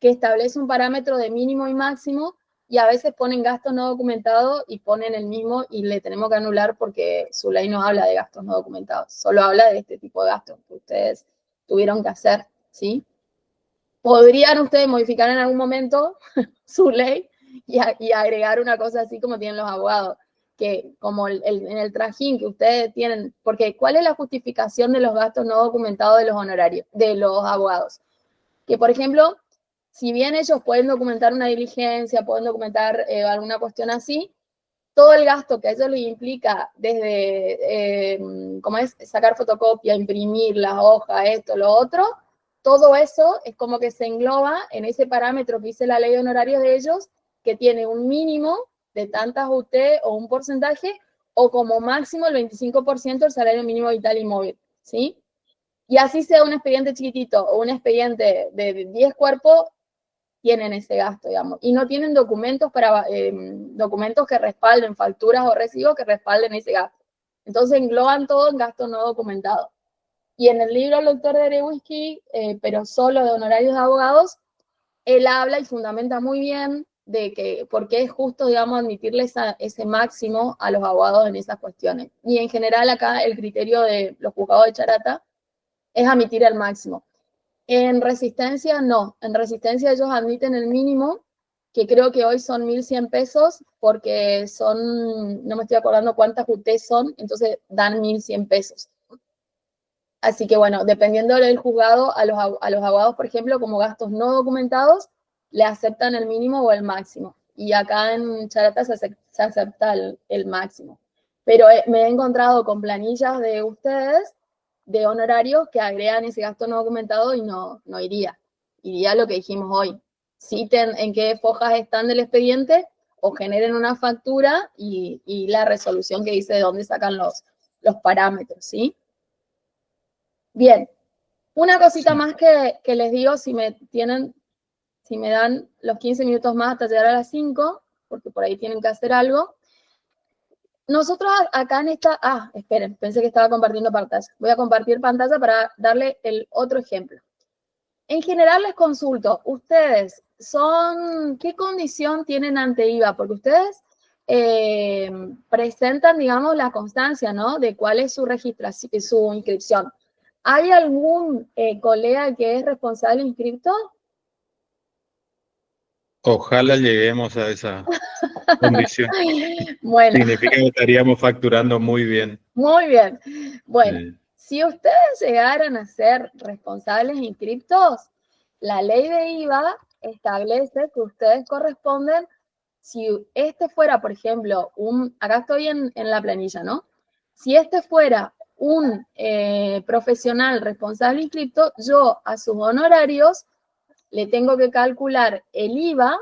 que establece un parámetro de mínimo y máximo, y a veces ponen gasto no documentado y ponen el mismo y le tenemos que anular porque su ley no habla de gastos no documentados, solo habla de este tipo de gastos que ustedes tuvieron que hacer, ¿sí? ¿Podrían ustedes modificar en algún momento su ley y agregar una cosa así como tienen los abogados? Que como en el trajín que ustedes tienen, porque ¿cuál es la justificación de los gastos no documentados de los honorarios, de los abogados? Que, por ejemplo, si bien ellos pueden documentar una diligencia, pueden documentar alguna cuestión así, todo el gasto que a ellos les implica desde, ¿cómo es? Sacar fotocopia, imprimir las hojas, esto, lo otro, todo eso es como que se engloba en ese parámetro que dice la ley de honorarios de ellos, que tiene un mínimo de tantas UT o un porcentaje, o como máximo el 25% del salario mínimo vital y móvil, ¿sí? Y así sea un expediente chiquitito o un expediente de 10 cuerpos, tienen ese gasto, digamos, y no tienen documentos documentos que respalden, facturas o recibos que respalden ese gasto. Entonces engloban todo en gasto no documentado. Y en el libro del doctor Derewski, pero solo de honorarios de abogados, él habla y fundamenta muy bien de que por qué es justo, digamos, admitirle ese máximo a los abogados en esas cuestiones. Y en general acá el criterio de los juzgados de Charata es admitir el máximo. En Resistencia no, en Resistencia ellos admiten el mínimo, que creo que hoy son 1.100 pesos, porque no me estoy acordando cuántas UT son, entonces dan 1.100 pesos. Así que bueno, dependiendo del juzgado, a los abogados, por ejemplo, como gastos no documentados, le aceptan el mínimo o el máximo. Y acá en Charata se acepta el máximo. Pero me he encontrado con planillas de ustedes, de honorarios, que agregan ese gasto no documentado y no iría. Iría lo que dijimos hoy. Citen en qué fojas están del expediente o generen una factura y la resolución que dice de dónde sacan los parámetros, ¿sí? Bien, una cosita más que les digo, si me dan los 15 minutos más hasta llegar a las 5, porque por ahí tienen que hacer algo. Nosotros acá en esta... esperen, pensé que estaba compartiendo pantalla. Voy a compartir pantalla para darle el otro ejemplo. En general les consulto, ¿ustedes qué condición tienen ante IVA? Porque ustedes presentan, digamos, la constancia, ¿no? De cuál es su registración, su inscripción. ¿Hay algún colega que es responsable inscripto? Ojalá lleguemos a esa condición. Bueno. Significa que estaríamos facturando muy bien. Muy bien. Bueno, si ustedes llegaran a ser responsables inscriptos, la ley de IVA establece que ustedes corresponden, si este fuera, por ejemplo, acá estoy en la planilla, ¿no? Si este fuera un profesional responsable inscripto, yo a sus honorarios le tengo que calcular el IVA,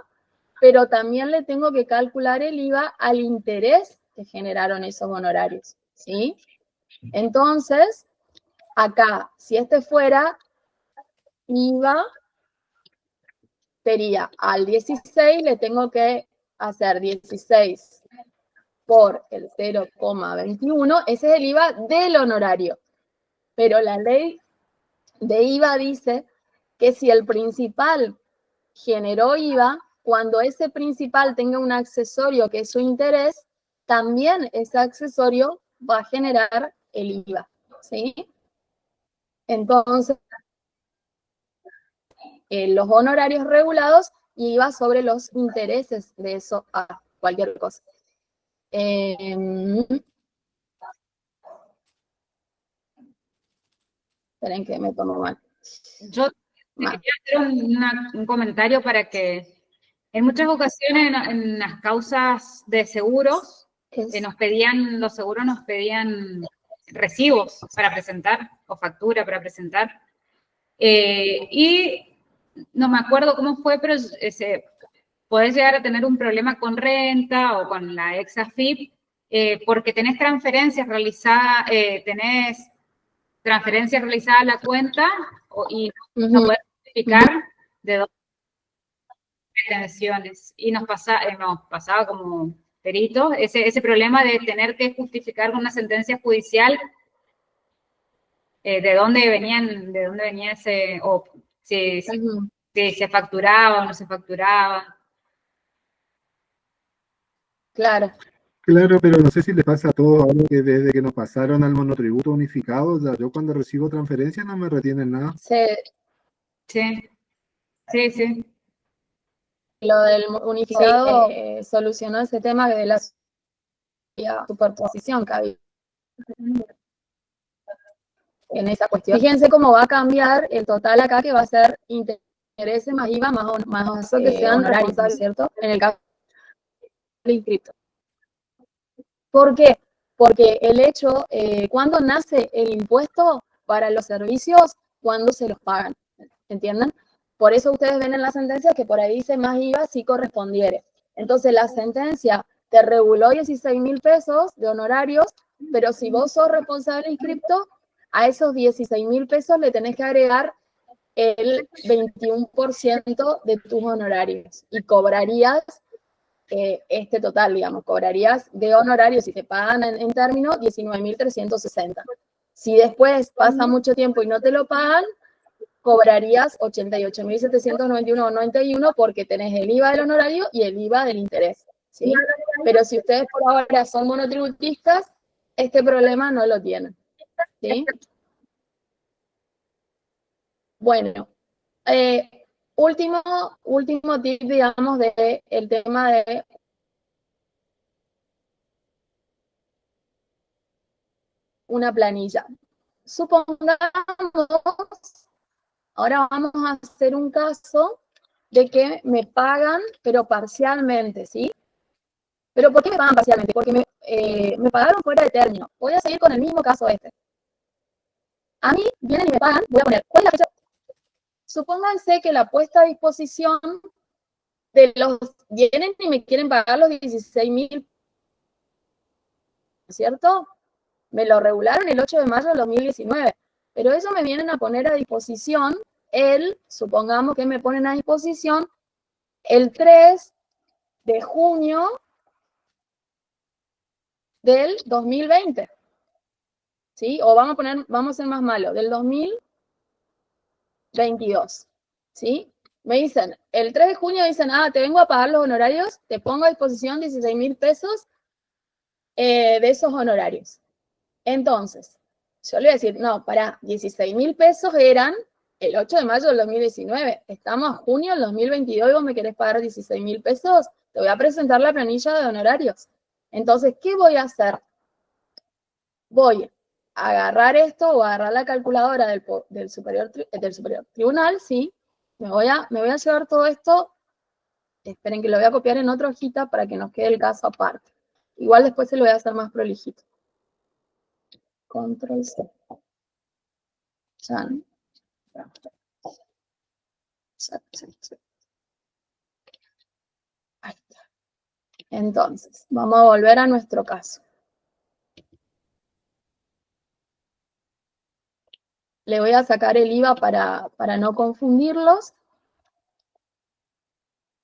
pero también le tengo que calcular el IVA al interés que generaron esos honorarios, ¿sí? Entonces, acá, si este fuera IVA, sería al 16, le tengo que hacer 16 por el 0,21, ese es el IVA del honorario. Pero la ley de IVA dice que si el principal generó IVA, cuando ese principal tenga un accesorio que es su interés, también ese accesorio va a generar el IVA, ¿sí? Entonces, los honorarios regulados y IVA sobre los intereses de eso a cualquier cosa. Esperen que me tomo mal. Yo quería hacer un comentario para que en muchas ocasiones en las causas de seguros los seguros nos pedían recibos para presentar o factura para presentar. Y no me acuerdo cómo fue, pero podés llegar a tener un problema con renta o con la ex-AFIP porque tenés transferencias realizadas a la cuenta y no podés justificar de dónde pretensiones. Y nos pasaba como peritos ese problema de tener que justificar con una sentencia judicial de dónde venía ese, o si se facturaba o no se facturaba. Claro. Claro, pero no sé si les pasa a todos ahora que desde que nos pasaron al monotributo unificado, ya yo cuando recibo transferencias no me retienen nada. Sí. Lo del unificado solucionó ese tema de la superposición que había en esa cuestión. Fíjense cómo va a cambiar el total acá, que va a ser intereses más IVA más eso que sean honorarios, ¿cierto? En el caso del inscripto. ¿Por qué? Porque el hecho, ¿cuándo nace el impuesto para los servicios? Cuando se los pagan, ¿entienden? Por eso ustedes ven en la sentencia que por ahí dice más IVA si correspondiere. Entonces la sentencia te reguló 16.000 pesos de honorarios, pero si vos sos responsable inscripto, a esos 16.000 pesos le tenés que agregar el 21% de tus honorarios y cobrarías este total, digamos, cobrarías de honorarios, si te pagan en término, 19.360. Si después pasa mucho tiempo y no te lo pagan, cobrarías 88.791,91 porque tenés el IVA del honorario y el IVA del interés, ¿sí? Pero si ustedes por ahora son monotributistas, este problema no lo tienen, ¿sí? Bueno, último tip, digamos, del tema de una planilla. Supongamos, ahora vamos a hacer un caso de que me pagan, pero parcialmente, ¿sí? ¿Pero por qué me pagan parcialmente? Porque me pagaron fuera de término. Voy a seguir con el mismo caso este. A mí vienen y me pagan, voy a poner, ¿cuál es la fecha? Supónganse que la puesta a disposición de los, vienen y me quieren pagar los 16.000, ¿cierto? Me lo regularon el 8 de mayo de 2019, pero eso me vienen a poner a disposición supongamos que me ponen a disposición el 3 de junio del 2020, ¿sí? O vamos a ser más malos, del 2022, ¿sí? me dicen, el 3 de junio dicen, te vengo a pagar los honorarios, te pongo a disposición 16.000 pesos de esos honorarios. Entonces, yo le voy a decir, no, pará, 16.000 pesos eran el 8 de mayo del 2019. Estamos a junio del 2022 y vos me querés pagar 16.000 pesos. Te voy a presentar la planilla de honorarios. Entonces, ¿qué voy a hacer? Voy a agarrar esto o a agarrar la calculadora del superior tribunal, ¿sí? Me voy a llevar todo esto. Esperen que lo voy a copiar en otra hojita para que nos quede el caso aparte. Igual después se lo voy a hacer más prolijito. Control C. Ahí está. Entonces, vamos a volver a nuestro caso. Le voy a sacar el IVA para no confundirlos.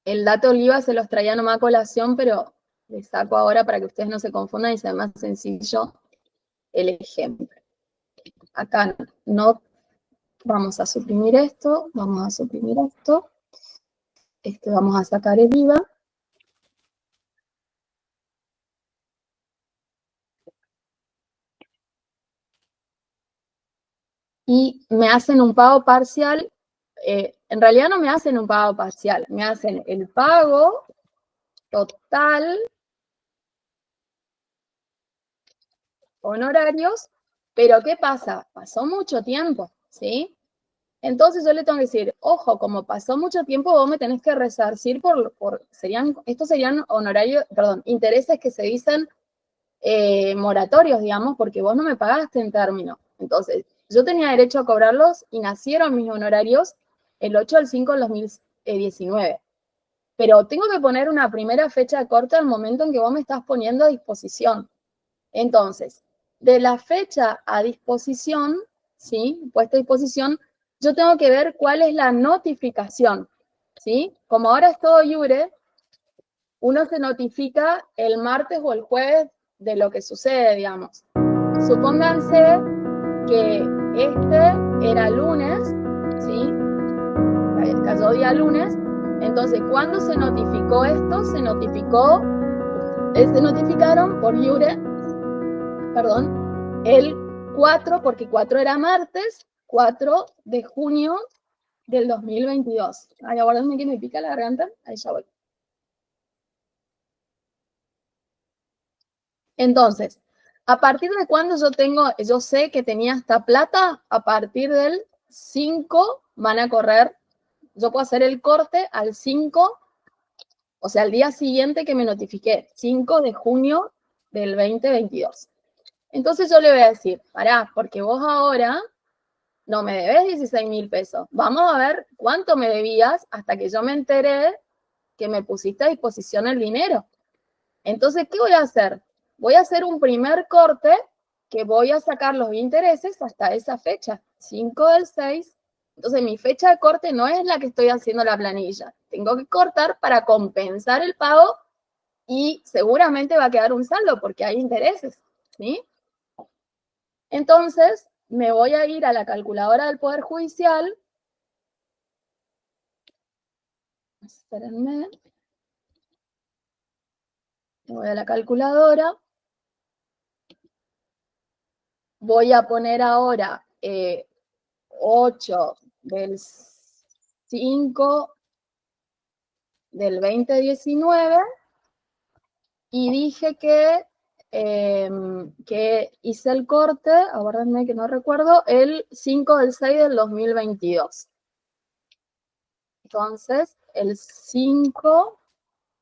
El dato del IVA se los traía nomás a colación, pero les saco ahora para que ustedes no se confundan y sea más sencillo el ejemplo. Acá no vamos a suprimir esto, vamos a suprimir esto. Vamos a sacar el IVA. Y me hacen un pago parcial. En realidad no me hacen un pago parcial, me hacen el pago total, honorarios, pero ¿qué pasa? Pasó mucho tiempo, ¿sí? Entonces yo le tengo que decir, ojo, como pasó mucho tiempo, vos me tenés que resarcir estos serían honorarios, perdón, intereses que se dicen moratorios, digamos, porque vos no me pagaste en término. Entonces, yo tenía derecho a cobrarlos y nacieron mis honorarios el 8 del 5 del 2019. Pero tengo que poner una primera fecha de corte al momento en que vos me estás poniendo a disposición. Entonces, de la fecha a disposición, ¿sí? Puesta a disposición, yo tengo que ver cuál es la notificación, ¿sí? Como ahora es todo iure, uno se notifica el martes o el jueves de lo que sucede, digamos. Supónganse que era lunes, ¿sí? Cayó día lunes. Entonces, ¿cuándo se notificó esto? Se notificaron por iure, perdón, el 4, porque 4 era martes, 4 de junio del 2022. Ay, aguárdenme que me pica la garganta. Ahí ya voy. Entonces, ¿a partir de cuándo yo sé que tenía esta plata? A partir del 5 van a correr, yo puedo hacer el corte al 5, o sea, al día siguiente que me notifiqué, 5 de junio del 2022. Entonces yo le voy a decir, pará, porque vos ahora no me debes 16.000 pesos. Vamos a ver cuánto me debías hasta que yo me enteré que me pusiste a disposición el dinero. Entonces, ¿qué voy a hacer? Voy a hacer un primer corte que voy a sacar los intereses hasta esa fecha, 5 del 6. Entonces, mi fecha de corte no es la que estoy haciendo la planilla. Tengo que cortar para compensar el pago y seguramente va a quedar un saldo porque hay intereses, ¿sí? Entonces, me voy a ir a la calculadora del Poder Judicial. Espérenme. Me voy a la calculadora. Voy a poner ahora 8 del 5 del 2019 y dije que hice el corte, aguárdenme que no recuerdo, el 5 del 6 del 2022. Entonces, el 5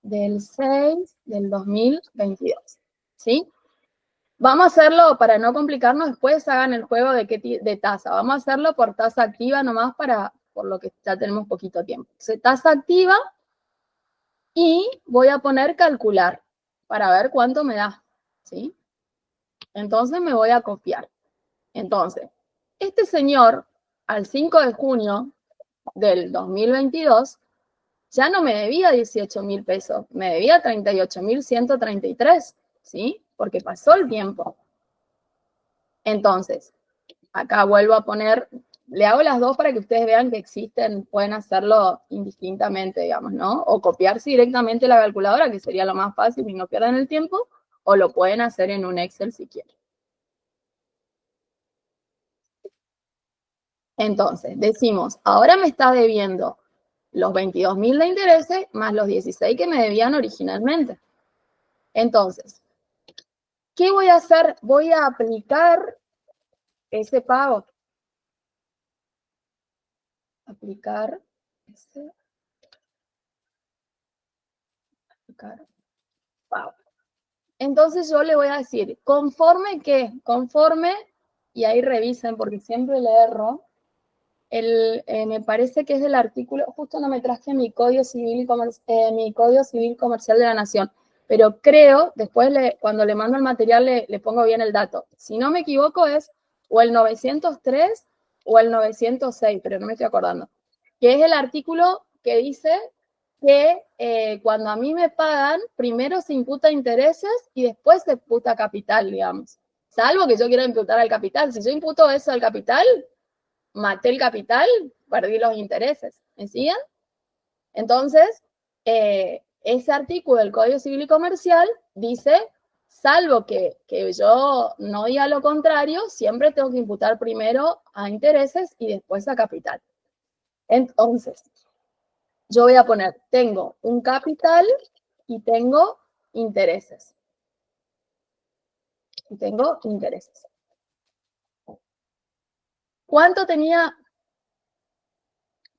del 6 del 2022, ¿sí? Vamos a hacerlo, para no complicarnos, después hagan el juego de tasa. Vamos a hacerlo por tasa activa nomás por lo que ya tenemos poquito tiempo. Entonces, tasa activa y voy a poner calcular para ver cuánto me da, ¿sí? Entonces me voy a copiar. Entonces, este señor, al 5 de junio del 2022, ya no me debía 18.000 pesos, me debía 38.133, ¿sí? Porque pasó el tiempo. Entonces, acá vuelvo a poner le hago las dos para que ustedes vean que existen, pueden hacerlo indistintamente, digamos, ¿no? O copiarse directamente la calculadora, que sería lo más fácil y no pierdan el tiempo, o lo pueden hacer en un Excel si quieren. Entonces, decimos, ahora me está debiendo los 22.000 de intereses más los 16 que me debían originalmente. Entonces, ¿qué voy a hacer? Voy a aplicar ese pago. Aplicar ese pago. Entonces yo le voy a decir, conforme que, conforme, y ahí revisen porque siempre le erro, me parece que es del artículo, justo no me traje mi Código Civil, mi Código Civil Comercial de la Nación, pero creo, después cuando le mando el material le pongo bien el dato. Si no me equivoco es o el 903 o el 906, pero no me estoy acordando, que es el artículo que dice que cuando a mí me pagan, primero se imputa intereses y después se imputa capital, digamos. Salvo que yo quiera imputar al capital. Si yo imputo eso al capital, maté el capital, perdí los intereses. ¿Me siguen? Entonces, ese artículo del Código Civil y Comercial dice, salvo que yo no diga lo contrario, siempre tengo que imputar primero a intereses y después a capital. Entonces, yo voy a poner, tengo un capital y tengo intereses. Y tengo intereses. ¿Cuánto tenía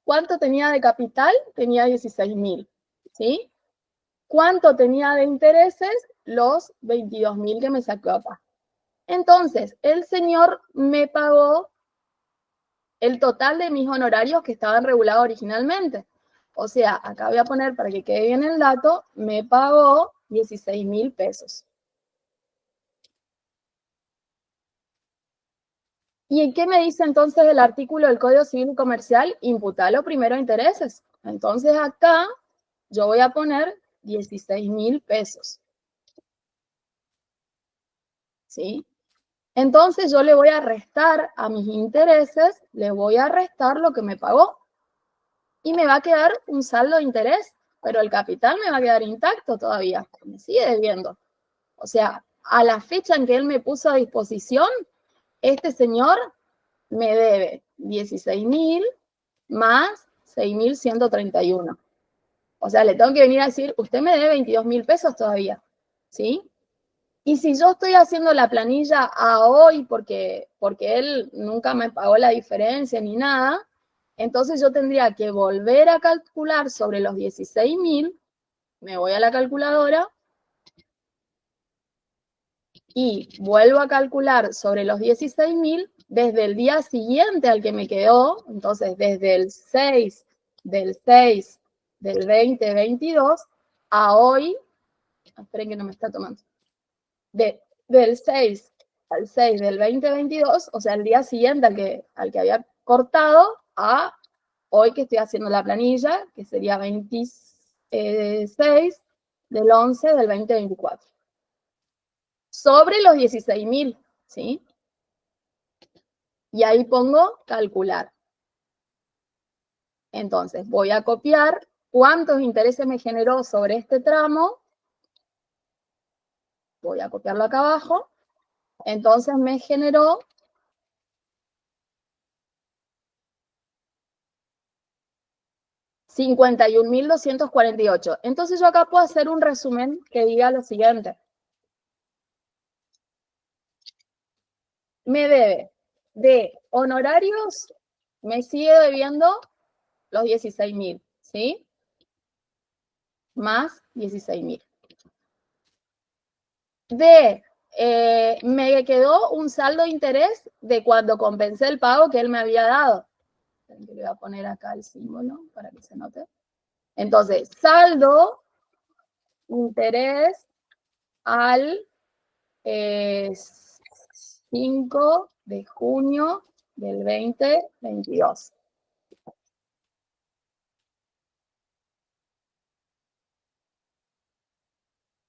de capital? Tenía 16.000, ¿sí? ¿Cuánto tenía de intereses? Los 22.000 que me sacó acá. Entonces, el señor me pagó el total de mis honorarios que estaban regulados originalmente. O sea, acá voy a poner, para que quede bien el dato, me pagó 16.000 pesos. ¿Y en qué me dice entonces el artículo del Código Civil y Comercial? Imputalo primero a intereses. Entonces acá yo voy a poner 16.000 pesos. ¿Sí? Entonces yo le voy a restar a mis intereses, le voy a restar lo que me pagó. Y me va a quedar un saldo de interés, pero el capital me va a quedar intacto todavía, me sigue debiendo. O sea, a la fecha en que él me puso a disposición, este señor me debe 16.000 más 6.131. O sea, le tengo que venir a decir, usted me debe 22.000 pesos todavía, ¿sí? Y si yo estoy haciendo la planilla a hoy porque él nunca me pagó la diferencia ni nada, entonces yo tendría que volver a calcular sobre los 16.000, me voy a la calculadora y vuelvo a calcular sobre los 16.000 desde el día siguiente al que me quedó, entonces desde el 6 del 2022 a hoy, esperen que no me está tomando, del 6 al 6 del 2022, o sea, el día siguiente al que había cortado, a hoy que estoy haciendo la planilla, que sería 26 del 11 del 2024. Sobre los 16.000, ¿sí? Y ahí pongo calcular. Entonces, voy a copiar cuántos intereses me generó sobre este tramo. Voy a copiarlo acá abajo. Entonces me generó 51.248. Entonces yo acá puedo hacer un resumen que diga lo siguiente. Me debe de honorarios, me sigue debiendo los 16.000, ¿sí? Más 16.000. Me quedó un saldo de interés de cuando compensé el pago que él me había dado. Le voy a poner acá el símbolo para que se note. Entonces, saldo, interés al 5 de junio del 2022.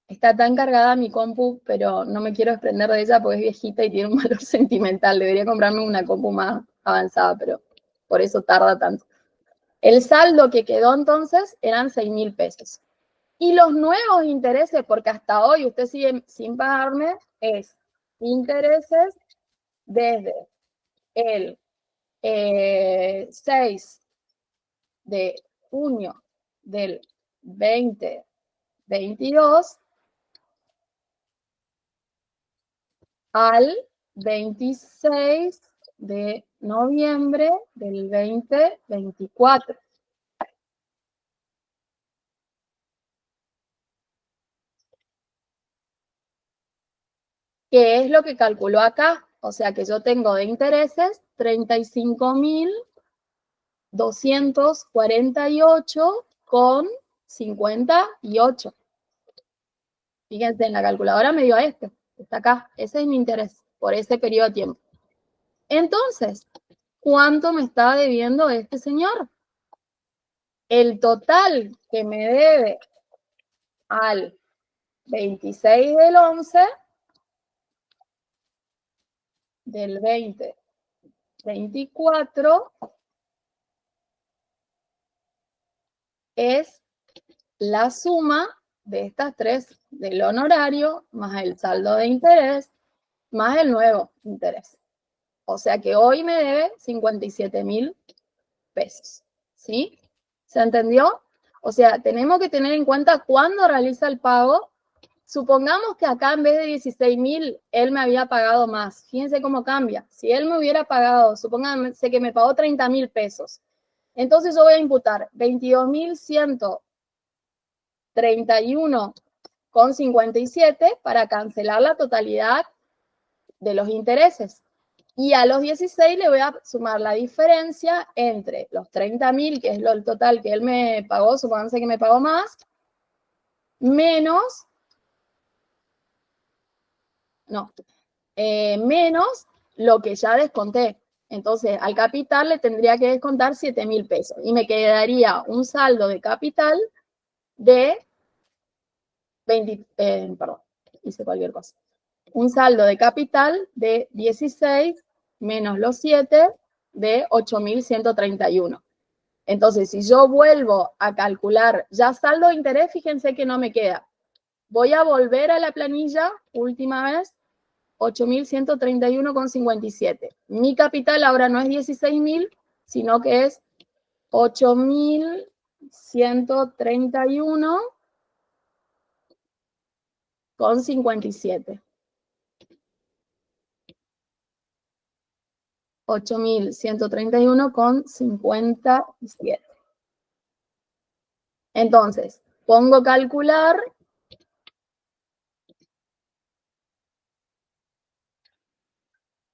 Está tan cargada mi compu, pero no me quiero desprender de ella porque es viejita y tiene un valor sentimental. Debería comprarme una compu más avanzada, pero por eso tarda tanto. El saldo que quedó entonces eran 6.000 pesos. Y los nuevos intereses, porque hasta hoy usted sigue sin pagarme, es intereses desde el 6 de junio del 2022 al 26 de noviembre del 2024. ¿Qué es lo que calculó acá? O sea que yo tengo de intereses 35.248,58. Fíjense, en la calculadora me dio este, está acá. Ese es mi interés por ese periodo de tiempo. Entonces, ¿cuánto me está debiendo este señor? El total que me debe al 26 del 11 del 2024 es la suma de estas tres, del honorario, más el saldo de interés, más el nuevo interés. O sea que hoy me debe 57.000 pesos. ¿Sí? ¿Se entendió? O sea, tenemos que tener en cuenta cuándo realiza el pago. Supongamos que acá en vez de 16.000, él me había pagado más. Fíjense cómo cambia. Si él me hubiera pagado, supónganse que me pagó 30.000 pesos. Entonces yo voy a imputar 22.131,57 para cancelar la totalidad de los intereses. Y a los 16 le voy a sumar la diferencia entre los 30.000, que es el total que él me pagó, supónganse que me pagó más, menos lo que ya desconté. Entonces, al capital le tendría que descontar 7.000 pesos. Y me quedaría un saldo de capital de hice cualquier cosa. Un saldo de capital de 16 menos los 7 de 8.131. Entonces, si yo vuelvo a calcular ya saldo de interés, fíjense que no me queda. Voy a volver a la planilla, última vez, 8.131,57. Mi capital ahora no es 16.000, sino que es 8.131,57. 8.131,57. Entonces, pongo calcular.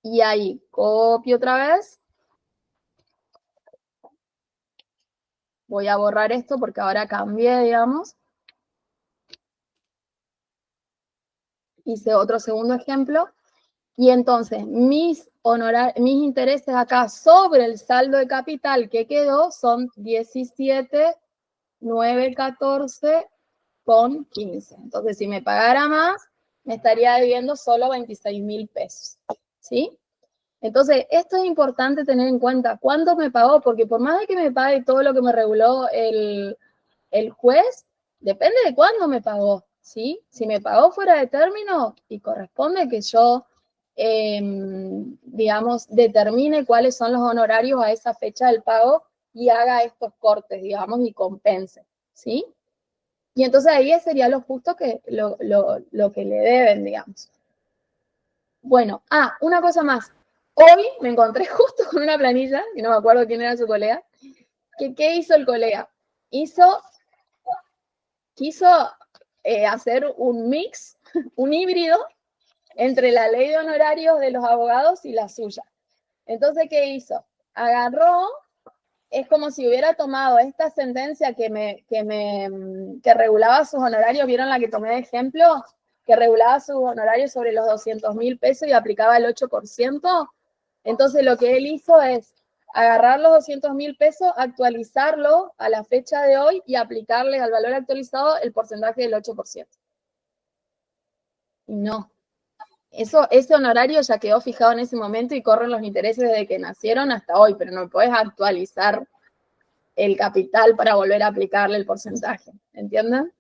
Y ahí copio otra vez. Voy a borrar esto porque ahora cambié, digamos. Hice otro segundo ejemplo. Y entonces, mis intereses acá sobre el saldo de capital que quedó son 17.914,15. Entonces, si me pagara más, me estaría debiendo solo 26.000 pesos. ¿Sí? Entonces, esto es importante tener en cuenta. ¿Cuánto me pagó? Porque por más de que me pague todo lo que me reguló el juez, depende de cuándo me pagó. ¿Sí? Si me pagó fuera de término y corresponde que yo digamos, determine cuáles son los honorarios a esa fecha del pago y haga estos cortes, digamos, y compense, ¿sí? Y entonces ahí sería lo justo que lo que le deben, digamos. Bueno, una cosa más. Hoy me encontré justo con una planilla, y no me acuerdo quién era su colega, ¿qué hizo el colega? Quiso hacer un mix, un híbrido, entre la ley de honorarios de los abogados y la suya. Entonces, ¿qué hizo? Agarró, es como si hubiera tomado esta sentencia que regulaba sus honorarios, ¿vieron la que tomé de ejemplo? Que regulaba sus honorarios sobre los 200.000 pesos y aplicaba el 8%. Entonces, lo que él hizo es agarrar los 200.000 pesos, actualizarlo a la fecha de hoy y aplicarle al valor actualizado el porcentaje del 8%. Y no. ese honorario ya quedó fijado en ese momento y corren los intereses desde que nacieron hasta hoy, pero no podés actualizar el capital para volver a aplicarle el porcentaje, ¿entienden?